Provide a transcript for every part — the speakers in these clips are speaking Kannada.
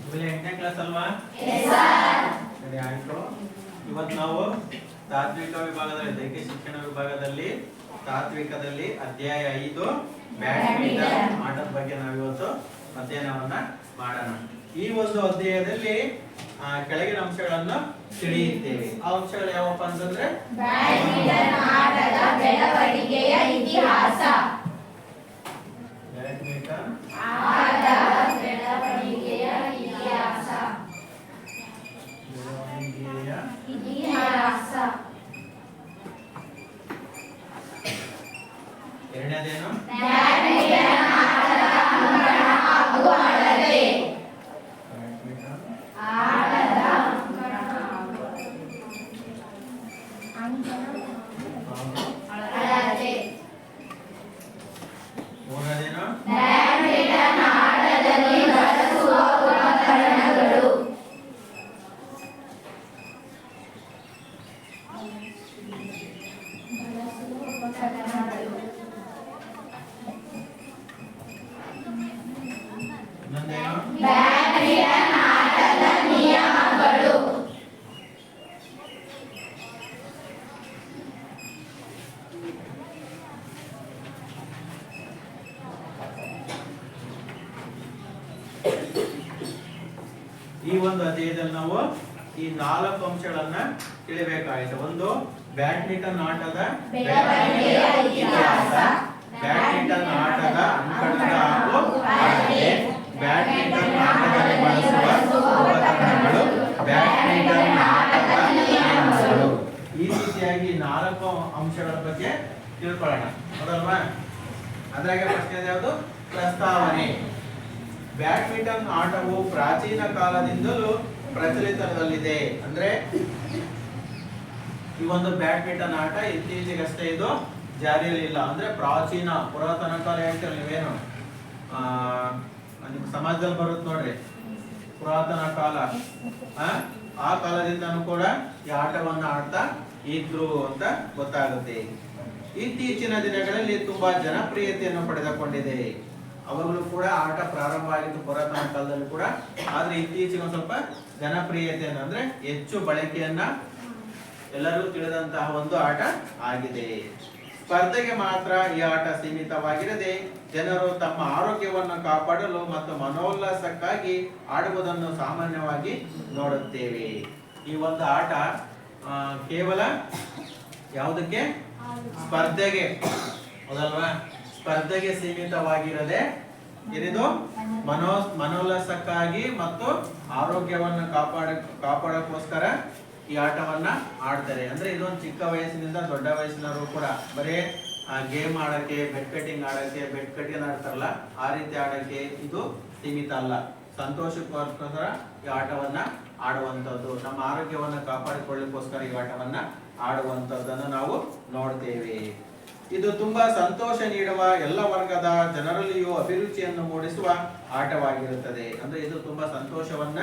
ಇವೆಲ್ಲ 8ನೇ ಕ್ಲಾಸ್ ಅಲ್ವಾ? ಸರಿ ಆಯ್ತು. ಇವತ್ತು ನಾವು ತಾತ್ವಿಕ ವಿಭಾಗದಲ್ಲಿ ದೈಹಿಕ ಶಿಕ್ಷಣ ವಿಭಾಗದಲ್ಲಿ ತಾತ್ವಿಕದಲ್ಲಿ ಅಧ್ಯಾಯ 5 ಬ್ಯಾಡ್ಮಿಂಟನ್ ಆಟದ ಬಗ್ಗೆ ನಾವು ಇವತ್ತು ಅಧ್ಯಯನವನ್ನ ಮಾಡೋಣ. ಈ ಒಂದು ಅಧ್ಯಾಯದಲ್ಲಿ ಕೆಳಗಿನ ಅಂಶಗಳನ್ನು ತಿಳಿಯುತ್ತೇವೆ. ಆ ಅಂಶಗಳು ಯಾವಪ್ಪ ಅಂತಂದ್ರೆ ಬ್ಯಾಡ್ಮಿಂಟನ್ ಆಟದ ಬೆಳವಣಿಗೆಯ ಇತಿಹಾಸ, ಬ್ಯಾಡ್ಮಿಂಟನ್ ಆಟದ ಬೆಳವಣಿಗೆಯ ಇತಿಹಾಸ, ಇತಿಹಾಸ. ಎರಡನೇದೇನು? ಬ್ಯಾಡ್ಮಿಂಟನ್ ಆಟದ ಅಂಕಣ ಹಾಗೂ ಅಳತೆ. ಬ್ಯಾಡ್ಮಿಂಟನ್ ಆಟದ ಅಂಕಣ ಹಾಗೂ ಅಳತೆ. ಮೂರನೇದೇನು? ಬ್ಯಾಡ್ಮಿಂಟನ್ ಆಟದಲ್ಲಿ ಬಳಸುವ ಉಪಕರಣಗಳು. ಇನ್ನೊಂದೇನು? ಬ್ಯಾಡ್ಮಿಂಟನ್ ಆಟದ ನಿಯಮಗಳು. ಈ ಒಂದು ಅಧ್ಯಾಯದಲ್ಲಿ ನಾವು ಈ 4 ಅಂಶಗಳನ್ನ ತಿಳಿಬೇಕಾಗಿದೆ. ಒಂದು ಬ್ಯಾಡ್ಮಿಂಟನ್ ಆಟದ ಬೆಳವಣಿಗೆಯ ಇತಿಹಾಸ, ಬ್ಯಾಡ್ಮಿಂಟನ್ ಆಟದ ಅಂಕಣದ ಹಾಗೂ ಅಳತೆ, ಬ್ಯಾಡ್ಮಿಂಟನ್ ಆಟದಲ್ಲಿ ಬಳಸುವ ಉಪಕರಣಗಳು, ಬ್ಯಾಡ್ಮಿಂಟನ್ ಆಟದ ನಿಯಮಗಳು. ಈ ರೀತಿಯಾಗಿ 4 ಅಂಶಗಳ ಬಗ್ಗೆ ತಿಳ್ಕೊಳ್ಳೋಣ. ಹೌದಲ್ವಾ? ಅದ್ರಾಗೆ ಫಸ್ಟ್ ಯಾವುದು? ಪ್ರಸ್ತಾವನೆ. ಬ್ಯಾಡ್ಮಿಂಟನ್ ಆಟವು ಪ್ರಾಚೀನ ಕಾಲದಿಂದಲೂ ಪ್ರಚಲಿತದಲ್ಲಿದೆ. ಅಂದ್ರೆ ಈ ಒಂದು ಬ್ಯಾಡ್ಮಿಂಟನ್ ಆಟ ಇತ್ತೀಚೆಗಷ್ಟೇ ಇದು ಜಾರಿಯಲ್ಲಿ ಇಲ್ಲ. ಅಂದ್ರೆ ಪ್ರಾಚೀನ ಪುರಾತನ ಕಾಲ ಹೇಳ್ತೀರ ನೀವೇನು ನಿಮ್ಮ ಸಮಾಜದಲ್ಲಿ ಬರುತ್ತೆ ನೋಡ್ರಿ, ಪುರಾತನ ಕಾಲ. ಆ ಕಾಲದಿಂದನೂ ಕೂಡ ಈ ಆಟವನ್ನ ಆಡ್ತಾ ಇದ್ರು ಅಂತ ಗೊತ್ತಾಗುತ್ತೆ. ಇತ್ತೀಚಿನ ದಿನಗಳಲ್ಲಿ ತುಂಬಾ ಜನಪ್ರಿಯತೆಯನ್ನು ಪಡೆದುಕೊಂಡಿದೆ. ಅವಾಗಲೂ ಕೂಡ ಆಟ ಪ್ರಾರಂಭ ಆಗಿತ್ತು ಪುರಾತನ ಕಾಲದಲ್ಲಿ ಕೂಡ, ಆದ್ರೆ ಇತ್ತೀಚೆಗೆ ಒಂದು ಸ್ವಲ್ಪ ಜನಪ್ರಿಯತೆಯನ್ನು ಅಂದ್ರೆ ಹೆಚ್ಚು ಬಳಕೆಯನ್ನ ಎಲ್ಲರಿಗೂ ತಿಳಿದಂತಹ ಒಂದು ಆಟ ಆಗಿದೆ. ಸ್ಪರ್ಧೆಗೆ ಮಾತ್ರ ಈ ಆಟ ಸೀಮಿತವಾಗಿರದೆ ಜನರು ತಮ್ಮ ಆರೋಗ್ಯವನ್ನು ಕಾಪಾಡಲು ಮತ್ತು ಮನೋಲ್ಲಾಸಕ್ಕಾಗಿ ಆಡುವುದನ್ನು ಸಾಮಾನ್ಯವಾಗಿ ನೋಡುತ್ತೇವೆ. ಈ ಒಂದು ಆಟ ಕೇವಲ ಯಾವುದಕ್ಕೆ? ಸ್ಪರ್ಧೆಗೆ. ಹೌದಲ್ವಾ? ಸ್ಪರ್ಧೆಗೆ ಸೀಮಿತವಾಗಿರದೆ ಏನಿದು ಮನೋಲ್ಲಾಸಕ್ಕಾಗಿ ಮತ್ತು ಆರೋಗ್ಯವನ್ನು ಕಾಪಾಡಕ್ಕೋಸ್ಕರ ಈ ಆಟವನ್ನ ಆಡ್ತಾರೆ. ಅಂದ್ರೆ ಇದೊಂದು ಚಿಕ್ಕ ವಯಸ್ಸಿನಿಂದ ದೊಡ್ಡ ವಯಸ್ಸಿನವರು ಕೂಡ ಬರೇ ಗೇಮ್ ಆಡಕ್ಕೆ, ಬೆಟ್ ಕಟ್ಟಿಂಗ್ ಆಡಕ್ಕೆ, ಬೆಟ್ ಕಟ್ಟಿಂಗ್ ಆಡ್ತಾರಲ್ಲ ಆ ರೀತಿ ಆಡಕ್ಕೆ ಇದು ಸೀಮಿತ ಅಲ್ಲ. ಸಂತೋಷಕ್ಕೋಸ್ಕರ ಈ ಆಟವನ್ನ ಆಡುವಂತದ್ದು, ನಮ್ಮ ಆರೋಗ್ಯವನ್ನ ಕಾಪಾಡಿಕೊಳ್ಳಿಕ್ಕೋಸ್ಕರ ಈ ಆಟವನ್ನ ಆಡುವಂತದ್ದನ್ನು ನಾವು ನೋಡ್ತೇವೆ. ಇದು ತುಂಬಾ ಸಂತೋಷ ನೀಡುವ, ಎಲ್ಲ ವರ್ಗದ ಜನರಲ್ಲಿಯೂ ಅಭಿರುಚಿಯನ್ನು ಮೂಡಿಸುವ ಆಟವಾಗಿರುತ್ತದೆ. ಅಂದ್ರೆ ಇದು ತುಂಬಾ ಸಂತೋಷವನ್ನ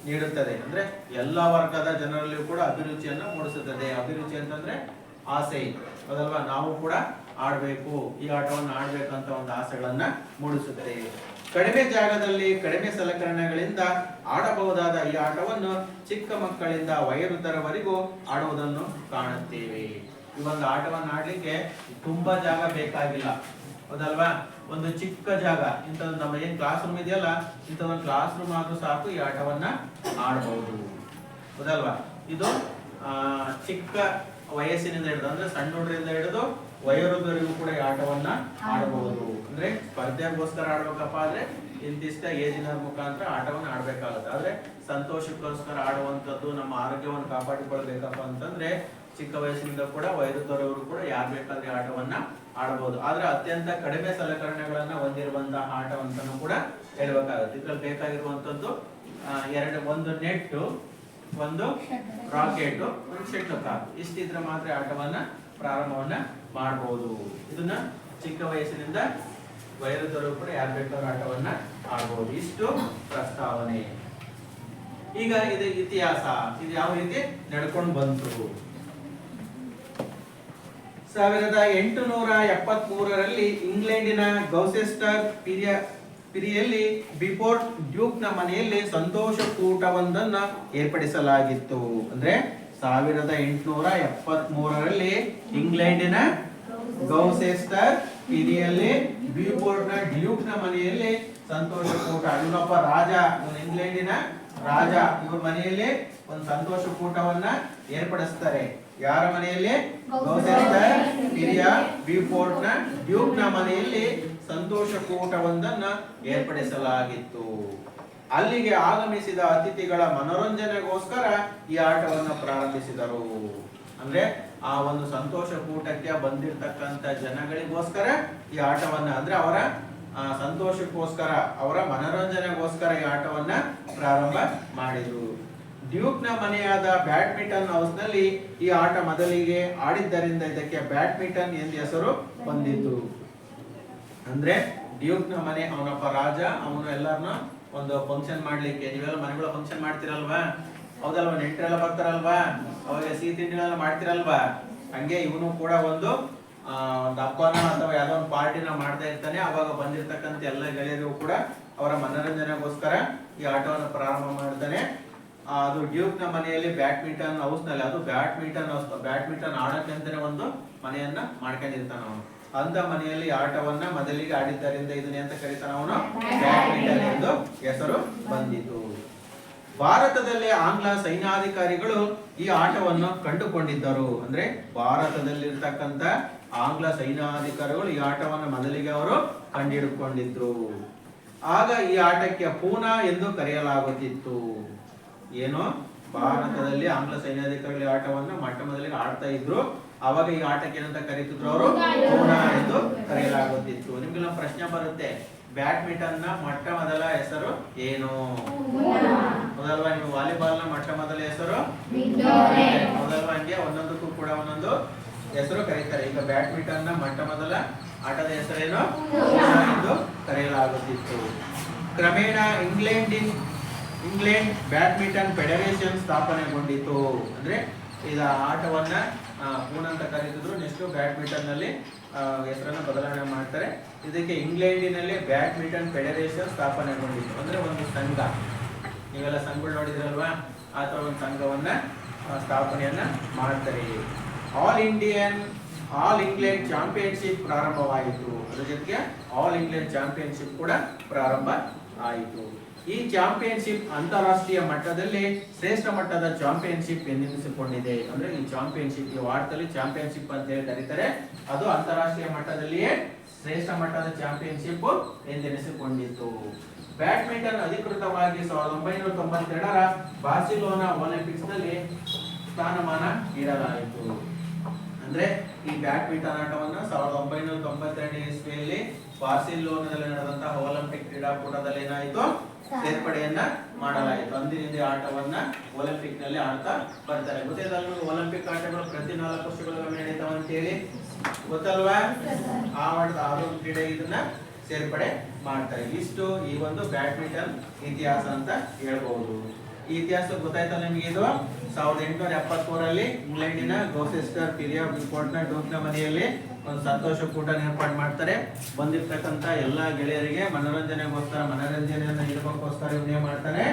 ನೀಡುತ್ತದೆ. ಅಂದ್ರೆ ಎಲ್ಲ ವರ್ಗದ ಜನರಲ್ಲಿಯೂ ಕೂಡ ಅಭಿರುಚಿಯನ್ನು ಮೂಡಿಸುತ್ತದೆ. ಅಭಿರುಚಿ ಅಂತಂದ್ರೆ ಆಸೆ, ಅದಲ್ವಾ? ನಾವು ಕೂಡ ಆಡ್ಬೇಕು, ಈ ಆಟವನ್ನು ಆಡ್ಬೇಕಂತ ಒಂದು ಆಸೆಗಳನ್ನ ಮೂಡಿಸುತ್ತದೆ. ಕಡಿಮೆ ಜಾಗದಲ್ಲಿ ಕಡಿಮೆ ಸಲಕರಣೆಗಳಿಂದ ಆಡಬಹುದಾದ ಈ ಆಟವನ್ನು ಚಿಕ್ಕ ಮಕ್ಕಳಿಂದ ವಯೋವೃದ್ಧರವರೆಗೂ ಆಡುವುದನ್ನು ಕಾಣುತ್ತೇವೆ. ಈ ಒಂದು ಆಟವನ್ನು ಆಡ್ಲಿಕ್ಕೆ ತುಂಬಾ ಜಾಗ ಬೇಕಾಗಿಲ್ಲ. ಹೌದಲ್ವಾ? ಒಂದು ಚಿಕ್ಕ ಜಾಗ, ಇಂಥದ್ದು ನಮ್ಮ ಏನ್ ಕ್ಲಾಸ್ ರೂಮ್ ಇದೆಯಲ್ಲ, ಇಂಥ ಒಂದು ಕ್ಲಾಸ್ ರೂಮ್ ಆದ್ರೂ ಸಾಕು ಈ ಆಟವನ್ನ ಆಡಬಹುದು. ಹೌದಲ್ವಾ? ಇದು ಚಿಕ್ಕ ವಯಸ್ಸಿನಿಂದ ಹಿಡಿದು ಅಂದ್ರೆ ಸಣ್ಣ ಹುಡುಗರಿಂದ ಹಿಡಿದು ವಯೋವೃದ್ಧರಿಗೂ ಕೂಡ ಈ ಆಟವನ್ನ ಆಡಬಹುದು. ಅಂದ್ರೆ ಸ್ಪರ್ಧೆಗೋಸ್ಕರ ಆಡ್ಬೇಕಪ್ಪ ಅಂದ್ರೆ ಇಂತಿಷ್ಟ ಏಜಿನ ಮುಖಾಂತರ ಆಟವನ್ನು ಆಡ್ಬೇಕಾಗುತ್ತೆ. ಆದ್ರೆ ಸಂತೋಷಕ್ಕೋಸ್ಕರ ಆಡುವಂತದ್ದು, ನಮ್ಮ ಆರೋಗ್ಯವನ್ನು ಕಾಪಾಡಿಕೊಳ್ಬೇಕಪ್ಪ ಅಂತಂದ್ರೆ ಚಿಕ್ಕ ವಯಸ್ಸಿನಿಂದ ಕೂಡ ವಯೋವೃದ್ಧರವರು ಕೂಡ ಯಾರು ಬೇಕಾದ್ರೆ ಆಟವನ್ನ ಆಡಬಹುದು. ಆದ್ರೆ ಅತ್ಯಂತ ಕಡಿಮೆ ಸಲಕರಣೆಗಳನ್ನ ಹೊಂದಿರುವಂತಹ ಆಟವಂತನೂ ಕೂಡ ಹೇಳ್ಬೇಕಾಗುತ್ತೆ. ಇದ್ರಲ್ಲಿ ಬೇಕಾಗಿರುವಂತದ್ದು ಒಂದು ನೆಟ್, ಒಂದು ರಾಕೆಟ್, ಒಂದು ಶಟ್ಲ್ ಕಾಕ್. ಇಷ್ಟಿದ್ರೆ ಮಾತ್ರ ಆಟವನ್ನ ಪ್ರಾರಂಭವನ್ನ ಮಾಡಬಹುದು. ಇದನ್ನ ಚಿಕ್ಕ ವಯಸ್ಸಿನಿಂದ ವಯೋವೃದ್ಧರು ಕೂಡ ಯಾರು ಬೇಕಾದ್ರೂ ಆಟವನ್ನ ಆಡಬಹುದು. ಇಷ್ಟು ಪ್ರಸ್ತಾವನೆ. ಈಗ ಇದು ಇತಿಹಾಸ. ಇದು ಯಾವ ರೀತಿ ನಡ್ಕೊಂಡು ಬಂತು? 1873ರಲ್ಲಿ ಇಂಗ್ಲೆಂಡಿನ ಗೌಸೆಸ್ಟರ್ ಪಿರಿಯಲ್ಲಿ ಬಿಫೋರ್ ಡ್ಯೂಕ್ನ ಮನೆಯಲ್ಲಿ ಸಂತೋಷಕೂಟವೊಂದನ್ನ ಏರ್ಪಡಿಸಲಾಗಿತ್ತು. ಅಂದ್ರೆ 1873ರಲ್ಲಿ ಇಂಗ್ಲೆಂಡಿನ ಗೌಸೆಸ್ಟರ್ ಪಿರಿಯಲ್ಲಿ ಬಿಫೋರ್ನ ಡ್ಯೂಕ್ನ ಮನೆಯಲ್ಲಿ ಸಂತೋಷಕೂಟ, ಇವನೊಬ್ಬ ರಾಜ, ಇವನು ಇಂಗ್ಲೆಂಡಿನ ರಾಜ, ಇವ್ರ ಮನೆಯಲ್ಲಿ ಒಂದು ಸಂತೋಷಕೂಟವನ್ನ ಏರ್ಪಡಿಸ್ತಾರೆ. ಯಾರ ಮನೆಯಲ್ಲಿ? ಗೌಸೆಸ್ಟರ್ ಪಿರಿಯ ಬಿಫೋರ್ನ ಡ್ಯೂಕ್ನ ಮನೆಯಲ್ಲಿ ಸಂತೋಷಕೂಟವೊಂದನ್ನ ಏರ್ಪಡಿಸಲಾಗಿತ್ತು. ಅಲ್ಲಿಗೆ ಆಗಮಿಸಿದ ಅತಿಥಿಗಳ ಮನೋರಂಜನೆಗೋಸ್ಕರ ಈ ಆಟವನ್ನು ಪ್ರಾರಂಭಿಸಿದರು. ಅಂದ್ರೆ ಆ ಒಂದು ಸಂತೋಷಕೂಟಕ್ಕೆ ಬಂದಿರತಕ್ಕಂತ ಜನಗಳಿಗೋಸ್ಕರ ಈ ಆಟವನ್ನ, ಅಂದ್ರೆ ಅವರ ಸಂತೋಷಕ್ಕೋಸ್ಕರ, ಅವರ ಮನೋರಂಜನೆಗೋಸ್ಕರ ಈ ಆಟವನ್ನ ಪ್ರಾರಂಭ ಮಾಡಿದ್ರು. ಡ್ಯೂಕ್ನ ಮನೆಯಾದ ಬ್ಯಾಡ್ಮಿಂಟನ್ ಹೌಸ್ ನಲ್ಲಿ ಈ ಆಟ ಮೊದಲಿಗೆ ಆಡಿದ್ದರಿಂದ ಇದಕ್ಕೆ ಬ್ಯಾಡ್ಮಿಂಟನ್ ಎಂದು ಹೆಸರು ಬಂದಿತ್ತು. ಅಂದ್ರೆ ಡ್ಯೂಕ್ನ ಮನೆ, ಅವನೊಬ್ಬ ರಾಜ, ಅವನು ಎಲ್ಲರನ್ನ ಒಂದು ಫಂಕ್ಷನ್ ಮಾಡ್ಲಿಕ್ಕೆ, ನೀವೆಲ್ಲ ಮನೆಗಳ ಫಂಕ್ಷನ್ ಮಾಡ್ತಿರಲ್ವಾ, ಹೌದಲ್ವಾ, ನೆಂಟರೆಲ್ಲ ಬರ್ತಾರಲ್ವಾ, ಅವಾಗ ಸಿಹಿ ತಿಂಡಿಗಳೆಲ್ಲ ಮಾಡ್ತಿರಲ್ವಾ, ಹಂಗೆ ಇವನು ಕೂಡ ಒಂದು ಹಬ್ಬನ ಅಥವಾ ಯಾವ್ದೋ ಒಂದು ಪಾರ್ಟಿನ ಮಾಡ್ತಾ ಇರ್ತಾನೆ. ಅವಾಗ ಬಂದಿರತಕ್ಕಂತ ಎಲ್ಲ ಗೆಳೆಯರಿಗೂ ಕೂಡ ಅವರ ಮನೋರಂಜನೆಗೋಸ್ಕರ ಈ ಆಟವನ್ನು ಪ್ರಾರಂಭ ಮಾಡ್ತಾನೆ. ಅದು ಡ್ಯೂಕ್ನ ಮನೆಯಲ್ಲಿ ಬ್ಯಾಡ್ಮಿಂಟನ್ ಹೌಸ್ ನಲ್ಲಿ, ಅದು ಬ್ಯಾಡ್ಮಿಂಟನ್ ಹೌಸ್, ಬ್ಯಾಡ್ಮಿಂಟನ್ ಆಡಕ್ಕೆ ಅಂತಾನೆ ಒಂದು ಮನೆಯನ್ನ ಮಾಡ್ಕೊಂಡಿರ್ತಾನ ಅವನು. ಅಂತ ಮನೆಯಲ್ಲಿ ಆಟವನ್ನ ಮೊದಲಿಗೆ ಆಡಿದ್ದರಿಂದ ಇದನ್ನ ಅಂತ ಕರೀತಾನ ಅವನು ಬ್ಯಾಡ್ಮಿಂಟನ್ ಎಂದು ಹೆಸರು ಬಂದಿತು. ಭಾರತದಲ್ಲಿ ಆಂಗ್ಲ ಸೈನ್ಯಾಧಿಕಾರಿಗಳು ಈ ಆಟವನ್ನು ಕಂಡುಕೊಂಡಿದ್ದರು. ಅಂದ್ರೆ ಭಾರತದಲ್ಲಿರ್ತಕ್ಕಂಥ ಆಂಗ್ಲ ಸೈನ್ಯಾಧಿಕಾರಿಗಳು ಈ ಆಟವನ್ನು ಮೊದಲಿಗೆ ಅವರು ಕಂಡುಹಿಡಿದುಕೊಂಡಿದ್ರು. ಆಗ ಈ ಆಟಕ್ಕೆ ಪೂನಾ ಎಂದು ಕರೆಯಲಾಗುತ್ತಿತ್ತು. ಏನು, ಭಾರತದಲ್ಲಿ ಆಂಗ್ಲ ಸೈನ್ಯಾಧಿಕಾರಿಗಳು ಆಟವನ್ನು ಮೊಟ್ಟ ಮೊದಲಿಗೆ ಆಡ್ತಾ ಇದ್ರು. ಅವಾಗ ಈ ಆಟಕ್ಕೆ ಏನಂತ ಕರೀತಿದ್ರು ಅವರು? ಪೂನಾ ಎಂದು ಕರೆಯಲಾಗುತ್ತಿತ್ತು. ನಿಮ್ಗೆಲ್ಲ ಪ್ರಶ್ನೆ ಬರುತ್ತೆ, ಬ್ಯಾಡ್ಮಿಂಟನ್ ನ ಮೊಟ್ಟ ಮೊದಲ ಹೆಸರು ಏನು? ಹೌದಲ್ವಾ? ನೀವು ವಾಲಿಬಾಲ್ ನ ಮೊಟ್ಟ ಮೊದಲ ಹೆಸರು ಹೌದಲ್ವಾ? ಹಂಗೆ ಒಂದೊಂದಕ್ಕೂ ಕೂಡ ಒಂದೊಂದು ಹೆಸರು ಕರೀತಾರೆ. ಈಗ ಬ್ಯಾಡ್ಮಿಂಟನ್ ನ ಮೊಟ್ಟ ಮೊದಲ ಆಟದ ಹೆಸರೇನು? ಪೂನಾ ಎಂದು ಕರೆಯಲಾಗುತ್ತಿತ್ತು. ಕ್ರಮೇಣ ಇಂಗ್ಲೆಂಡ್ ಬ್ಯಾಡ್ಮಿಂಟನ್ ಫೆಡರೇಷನ್ ಸ್ಥಾಪನೆಗೊಂಡಿತು. ಅಂದ್ರೆ ಈಗ ಆಟವನ್ನ ಪೂನಾ ಅಂತ ಕರೀತಿದ್ರು. ನೆಕ್ಸ್ಟ್ ಬ್ಯಾಡ್ಮಿಂಟನ್ ನಲ್ಲಿ ಹೆಸರನ್ನ ಬದಲಾವಣೆ ಮಾಡ್ತಾರೆ. ಇದಕ್ಕೆ ಇಂಗ್ಲೆಂಡಿನಲ್ಲಿ ಬ್ಯಾಡ್ಮಿಂಟನ್ ಫೆಡರೇಷನ್ ಸ್ಥಾಪನೆಗೊಂಡಿತ್ತು. ಅಂದ್ರೆ ಒಂದು ಸಂಘ, ನೀವೆಲ್ಲ ಸಂಘಗಳು ನೋಡಿದ್ರಲ್ವಾ, ಆ ತರ ಒಂದು ಸಂಘವನ್ನ ಸ್ಥಾಪನೆಯನ್ನ ಮಾಡ್ತಾರೆ. ಆಲ್ ಇಂಗ್ಲೆಂಡ್ ಚಾಂಪಿಯನ್ಶಿಪ್ ಪ್ರಾರಂಭವಾಯಿತು. ಅದ್ರ ಜೊತೆಗೆ ಆಲ್ ಇಂಗ್ಲೆಂಡ್ ಚಾಂಪಿಯನ್ಶಿಪ್ ಕೂಡ ಪ್ರಾರಂಭ ಆಯಿತು. ಈ ಚಾಂಪಿಯನ್ಶಿಪ್ ಅಂತಾರಾಷ್ಟ್ರೀಯ ಮಟ್ಟದಲ್ಲಿ ಶ್ರೇಷ್ಠ ಮಟ್ಟದ ಚಾಂಪಿಯನ್ಶಿಪ್ ಎಂದೆನಿಸಿಕೊಂಡಿದೆ. ಅಂದ್ರೆ ಈ ಚಾಂಪಿಯನ್ಶಿಪ್, ಈ ಆಟದಲ್ಲಿ ಚಾಂಪಿಯನ್ಶಿಪ್ ಅಂತ ಹೇಳಿ ಕರೀತಾರೆ. ಅದು ಅಂತಾರಾಷ್ಟ್ರೀಯ ಮಟ್ಟದಲ್ಲಿಯೇ ಶ್ರೇಷ್ಠ ಮಟ್ಟದ ಚಾಂಪಿಯನ್ಶಿಪ್ ಎಂದೆನಿಸಿಕೊಂಡಿತ್ತು. ಬ್ಯಾಡ್ಮಿಂಟನ್ ಅಧಿಕೃತವಾಗಿ 1992ರ ಬಾರ್ಸಿಲೋನಾ ಒಲಿಂಪಿಕ್ಸ್ ನಲ್ಲಿ ಸ್ಥಾನಮಾನ ನೀಡಲಾಯಿತು. ಅಂದ್ರೆ ಈ ಬ್ಯಾಡ್ಮಿಂಟನ್ ಆಟವನ್ನು 1992 ಇಸ್ವಿಯಲ್ಲಿ ಬಾರ್ಸಿಲೋನಾದಲ್ಲಿ ನಡೆದಂತಹ ಒಲಿಂಪಿಕ್ ಕ್ರೀಡಾಕೂಟದಲ್ಲಿ ಏನಾಯಿತು? ಸೇರ್ಪಡೆಯನ್ನ ಮಾಡಲಾಯಿತು. ಅಂದಿನಿಂದ ಆಟವನ್ನ ಒಲಿಂಪಿಕ್ ನಲ್ಲಿ ಆಡ್ತಾ ಬರ್ತಾರೆ. ಗೊತ್ತಿಲ್ಲ, ಒಲಿಂಪಿಕ್ ಆಟಗಳು ಪ್ರತಿ 4 ವರ್ಷಗಳಿಗೊಮ್ಮೆ ನಡೀತಾವ ಅಂತ ಹೇಳಿ ಗೊತ್ತಲ್ವಾ? ಆ ಒಂದು ಕ್ರೀಡೆ ಇದನ್ನ ಸೇರ್ಪಡೆ ಮಾಡ್ತಾರೆ. ಇಷ್ಟು ಈ ಒಂದು ಬ್ಯಾಡ್ಮಿಂಟನ್ ಇತಿಹಾಸ ಅಂತ ಹೇಳ್ಬಹುದು. ಈ ಇತಿಹಾಸ ಗೊತ್ತಾಯ್ತಲ್ಲ ನಿಮಗೆ? ಇದು 1873ರಲ್ಲಿ ಇಂಗ್ಲೆಂಡಿನ ಗೌಸೆಸ್ಟರ್ ಪಿರಿಯ ಬಿಫೋರ್ನ ಡ್ಯೂಕ್ನ ಮನೆಯಲ್ಲಿ ಒಂದು ಸಂತೋಷಕೂಟ ಏರ್ಪಾಡು ಮಾಡ್ತಾರೆ. ಬಂದಿರ್ತಕ್ಕಂಥ ಎಲ್ಲಾ ಗೆಳೆಯರಿಗೆ ಮನೋರಂಜನೆಯನ್ನ ನೀಡಬೇಕೋಸ್ಕರ ಇವನೇ ಮಾಡ್ತಾನೆ.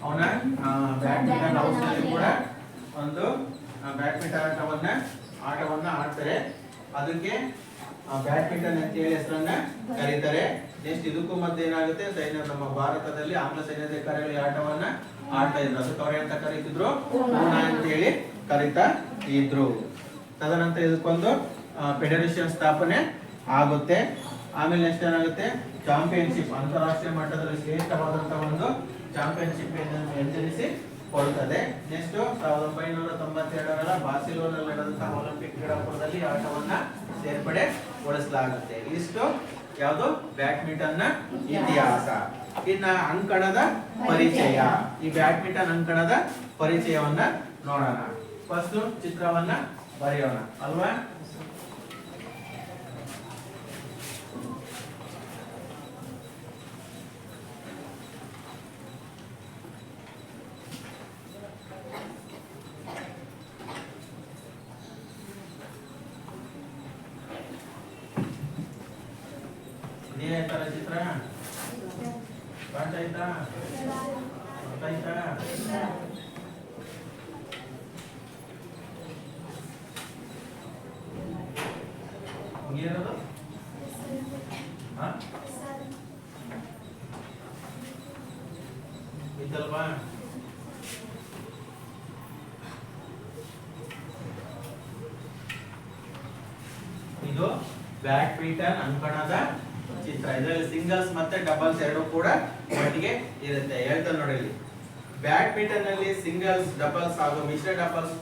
ಅವನ ಬ್ಯಾಡ್ಮಿಂಟನ್ ಹೌಸ್ ನಲ್ಲಿ ಕೂಡ ಒಂದು ಬ್ಯಾಡ್ಮಿಂಟನ್ ಆಟವನ್ನ ಆಡ್ತಾರೆ. ಅದಕ್ಕೆ ಬ್ಯಾಡ್ಮಿಂಟನ್ ಅಂತ ಹೇಳಿ ಹೆಸರನ್ನ ಕರೀತಾರೆ. ನೆಕ್ಸ್ಟ್ ಇದಕ್ಕೂ ಮಧ್ಯೆ ಏನಾಗುತ್ತೆ, ನಮ್ಮ ಭಾರತದಲ್ಲಿ ಆಂಗ್ಲ ಸೈನ್ಯಾಧಿಕಾರಿಗಳು ಈ ಆಟವನ್ನ ಆಡ್ತಾ ಇದ್ರು. ಅದಕ್ಕೆ ಅವ್ರ ಅಂತ ಕರೀತಿದ್ರು? ಪೂನಾ ಅಂತ ಹೇಳಿ ಕರೀತಾ ಇದ್ರು. ತದನಂತರ ಇದಕ್ಕೊಂದು ಫೆಡರೇಷನ್ ಸ್ಥಾಪನೆ ಆಗುತ್ತೆ. ಆಮೇಲೆ ನೆಕ್ಸ್ಟ್ ಏನಾಗುತ್ತೆ, ಚಾಂಪಿಯನ್ಶಿಪ್, ಅಂತಾರಾಷ್ಟ್ರೀಯ ಮಟ್ಟದಲ್ಲಿ ಶ್ರೇಷ್ಠವಾದಂತಹ ಒಂದು ಚಾಂಪಿಯನ್ಶಿಪ್ ಎಂದೆನಿಸಿ ಕೊಡುತ್ತದೆ. ನೆಕ್ಸ್ಟ್ 1992ರ ಬಾರ್ಸಿಲೋನಲ್ಲಿ ನಡೆದಂತಹ ಒಲಿಂಪಿಕ್ ಕ್ರೀಡಾಕೂಟದಲ್ಲಿ ಆಟವನ್ನ ಸೇರ್ಪಡೆಗೊಳಿಸಲಾಗುತ್ತೆ. ಇಷ್ಟು ಯಾವುದು? ಬ್ಯಾಡ್ಮಿಂಟನ್ ನ ಇತಿಹಾಸ. ಇನ್ನ ಅಂಕಣದ ಪರಿಚಯ. ಈ ಬ್ಯಾಡ್ಮಿಂಟನ್ ಅಂಕಣದ ಪರಿಚಯವನ್ನ ನೋಡೋಣ. ಫಸ್ಟ್ ಚಿತ್ರವನ್ನ ಬರೆಯೋಣ ಅಲ್ವಾ? ತರ ಚಿತ್ರ ಗೊತ್ತಾಯ್ತಾ? ಮುಗಿಯೋದು ಇದ್ದಲ್ವಾ? ಇದು ಬ್ಯಾಡ್ಮಿಂಟನ್ ಅಂಕಣದ ಚಿತ್ರ. ಇದರಲ್ಲಿ ಸಿಂಗಲ್ಸ್ ಮತ್ತೆ ಡಬಲ್ಸ್ ಎರಡು ಕೂಡ ಒಟ್ಟಿಗೆ ಇರುತ್ತೆ. ಹೇಳ್ತಾ ನೋಡಿ ಇಲ್ಲಿ, ಬ್ಯಾಡ್ಮಿಂಟನ್ ನಲ್ಲಿ ಸಿಂಗಲ್ಸ್, ಡಬಲ್ಸ್ ಹಾಗೂ ಮಿಶ್ರ ಡಬಲ್ಸ್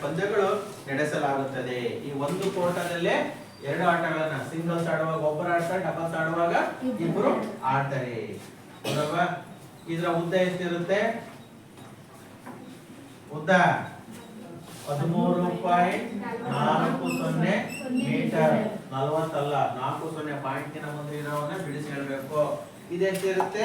ಪಂದ್ಯಗಳು ನಡೆಸಲಾಗುತ್ತದೆ. ಈ ಒಂದು ಕೋರ್ಟನಲ್ಲೇ ಎರಡು ಆಟಗಳನ್ನ, ಸಿಂಗಲ್ಸ್ ಆಡುವಾಗ ಒಬ್ಬರು ಆಡ್ತಾರೆ, ಡಬಲ್ಸ್ ಆಡುವಾಗ ಇಬ್ಬರು ಆಡ್ತಾರೆ. ಹೌದಲ್ವಾ? ಇದರ ಉದ್ದ ಎಷ್ಟಿರುತ್ತೆ? ಉದ್ದ 13.40 ಮೀಟರ್. 40 ಅಲ್ಲ, 40 ಪಾಯಿಂಟಿನ ಮುಂದೆ ಇರೋವನ್ನ ಬಿಡಿಸಿ ಹೇಳ್ಬೇಕು. ಇದೆಷ್ಟಿರುತ್ತೆ?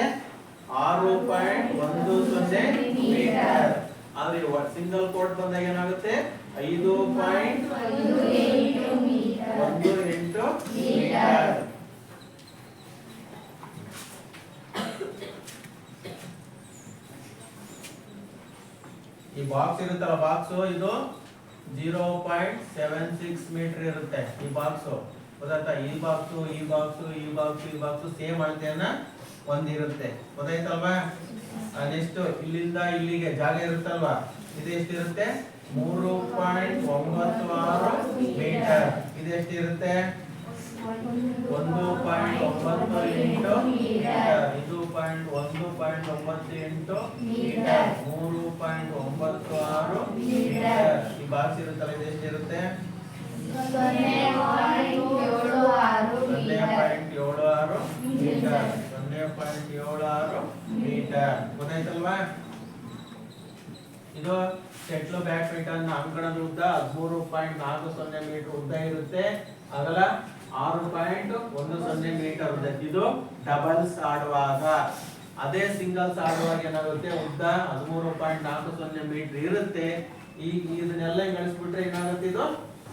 6.10 ಮೀಟರ್. ಆದ್ರೆ ಸಿಂಗಲ್ ಕೋರ್ಟ್ ಬಂದಾಗ ಏನಾಗುತ್ತೆ? 5.18 ಮೀಟರ್. ಈ ಬಾಕ್ಸ್ ಇರುತ್ತಲ್ಲ, ಬಾಕ್ಸ್ ಇದು 0.76 ಮೀಟರ್ ಇರುತ್ತೆ. ಈ ಬಾಕ್ಸ್ ಗೊತ್ತಾಯ್ತಾ? ಈ ಬಾಕ್ಸ್, ಈ ಬಾಕ್ಸ್, ಈ ಬಾಕ್ಸ್, ಈ ಬಾಕ್ಸ್ ಸೇಮ್ ಅಳತೆಯನ್ನ ಹೊಂದಿರುತ್ತೆ. ಗೊತ್ತಾಯ್ತಲ್ವಾ? ನೆಕ್ಸ್ಟ್ ಇಲ್ಲಿಂದ ಇಲ್ಲಿಗೆ ಜಾಗ ಇರುತ್ತಲ್ವಾ, ಇದು ಎಷ್ಟಿರುತ್ತೆ? 3.96 ಮೀಟರ್. ಇದು ಎಷ್ಟಿರುತ್ತೆ? 1.98 ಮೀಟರ್. ಇದು 1.98 ಮೀಟರ್. 3.96 ಮೀಟರ್. ಈ ಬಾಕ್ಸ್ ಇರುತ್ತಲ್ಲ, ಇದು ಎಷ್ಟಿರುತ್ತೆ? 0.76 ಮೀಟರ್. 0.76 ಮೀಟರ್. ಗೊತ್ತಾಯ್ತಲ್ವಾ? ಇದು ಶಟ್ಲ್ ಬ್ಯಾಡ್ಮಿಂಟನ್ ಅಂಕಣದ ಉದ್ದ 13.40 ಮೀಟರ್ ಉದ್ದ ಇರುತ್ತೆ. ಅಗಲ 6.10 ಮೀಟರ್ ಉದ್ದ. ಇದು ಡಬಲ್ಸ್ ಆಡುವಾಗ. ಅದೇ ಸಿಂಗಲ್ಸ್ ಆಡುವಾಗ ಏನಾಗುತ್ತೆ? ಉದ್ದ 13.40 ಮೀಟರ್ ಇರುತ್ತೆ. ಈಗ ಇದನ್ನೆಲ್ಲ ಗಳಿಸ್ಬಿಟ್ರೆ ಏನಾಗುತ್ತೆ? ಇದು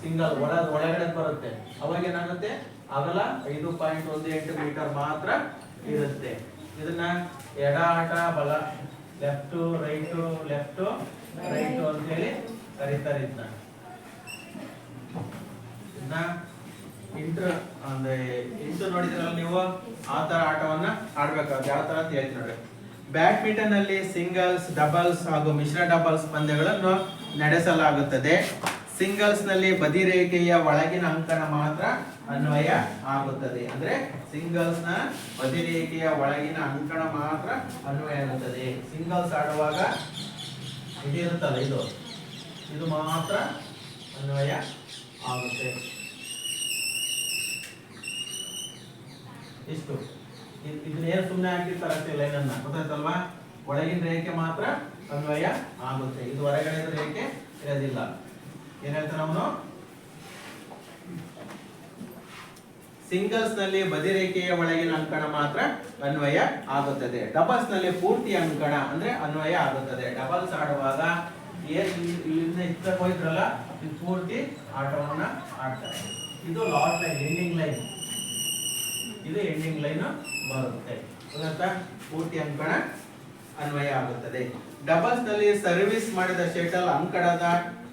ಸಿಂಗಲ್ ಒಳಗಡೆ ಬರುತ್ತೆ. ಅವಾಗ ಏನಾಗುತ್ತೆ? ಅಗಲ 5.18 ಮೀಟರ್ ಮಾತ್ರ ಇರುತ್ತೆ. ಇದನ್ನ ಎಡ ಆಟ ಬಲ, ಲೆಫ್ಟ್ ರೈಟ್, ಲೆಫ್ಟ್ ರೈಟ್ ಅಂತ ಹೇಳಿ ಕರೀತಾರೆ. ಇದನ್ನ ಇಂಟು ನೋಡಿದ್ರಲ್ಲ ನೀವು, ಆ ತರ ಆಟವನ್ನ ಆಡ್ಬೇಕಾಗುತ್ತೆ. ಯಾವ ತರ ಅಂತ ಹೇಳ್ತೀನಿ ನೋಡಿ. ಬ್ಯಾಡ್ಮಿಂಟನ್ ನಲ್ಲಿ ಸಿಂಗಲ್ಸ್, ಡಬಲ್ಸ್ ಹಾಗೂ ಮಿಶ್ರ ಡಬಲ್ಸ್ ಪಂದ್ಯಗಳನ್ನು ನಡೆಸಲಾಗುತ್ತದೆ. ಸಿಂಗಲ್ಸ್ ನಲ್ಲಿ ಬದಿ ರೇಖೆಯ ಒಳಗಿನ ಅಂಕಣ ಮಾತ್ರ ಅನ್ವಯ ಆಗುತ್ತದೆ. ಅಂದ್ರೆ ಸಿಂಗಲ್ಸ್ ನ ಬದಿ ರೇಖೆಯ ಒಳಗಿನ ಅಂಕಣ ಮಾತ್ರ ಅನ್ವಯ ಆಗುತ್ತದೆ. ಸಿಂಗಲ್ಸ್ ಆಡುವಾಗ ಇದಿರುತ್ತಲ್ಲ, ಇದು ಮಾತ್ರ ಅನ್ವಯ ಆಗುತ್ತೆ. ಇಷ್ಟು ಇದನ್ನೇನು ಸುಮ್ಮನೆ ಹಾಕಿರ್ತಾರೆ ಅಷ್ಟೇ ಲೈನ್ ಅನ್ನ. ಗೊತ್ತಾಯ್ತಲ್ವಾ? ಒಳಗಿನ ರೇಖೆ ಮಾತ್ರ ಅನ್ವಯ ಆಗುತ್ತೆ. ಇದು ಹೊರಗಡೆ ರೇಖೆ ಇರೋದಿಲ್ಲ. ಏನ್ ಹೇಳ್ತಾರೆ ಅವನು? ಸಿಂಗಲ್ಸ್ ನಲ್ಲಿ ಬದಿ ರೇಖೆಯ ಒಳಗಿನ ಅಂಕಣ ಮಾತ್ರ ಅನ್ವಯ ಆಗುತ್ತದೆ. ಡಬಲ್ಸ್ ನಲ್ಲಿ ಪೂರ್ತಿ ಅಂಕಣ ಅಂದ್ರೆ ಅನ್ವಯ ಆಗುತ್ತದೆ. ಡಬಲ್ಸ್ ಆಡುವಾಗ ಇಲ್ಲಿಂದ ಇತ್ತ ಹೋಯ್ತ್ರಲ್ಲ, ಇದು ಪೂರ್ತಿ ಆಟವನ್ನ ಆಡ್ತಾರೆ. ಇದು ಲಾಸ್ಟ್ ಲೈನ್, ಎಂಡಿಂಗ್ ಲೈನ್. ಇದು ಎಂಡಿಂಗ್ ಲೈನ್ ಬರುತ್ತೆ. ಗೊತ್ತಾ? ಪೂರ್ತಿ ಅಂಕಣ ಅನ್ವಯ ಆಗುತ್ತದೆ. ಡಬಲ್ಸ್ ನಲ್ಲಿ ಸರ್ವಿಸ್ ಮಾಡಿದ ಶಟಲ್ ಅಂಕಣದ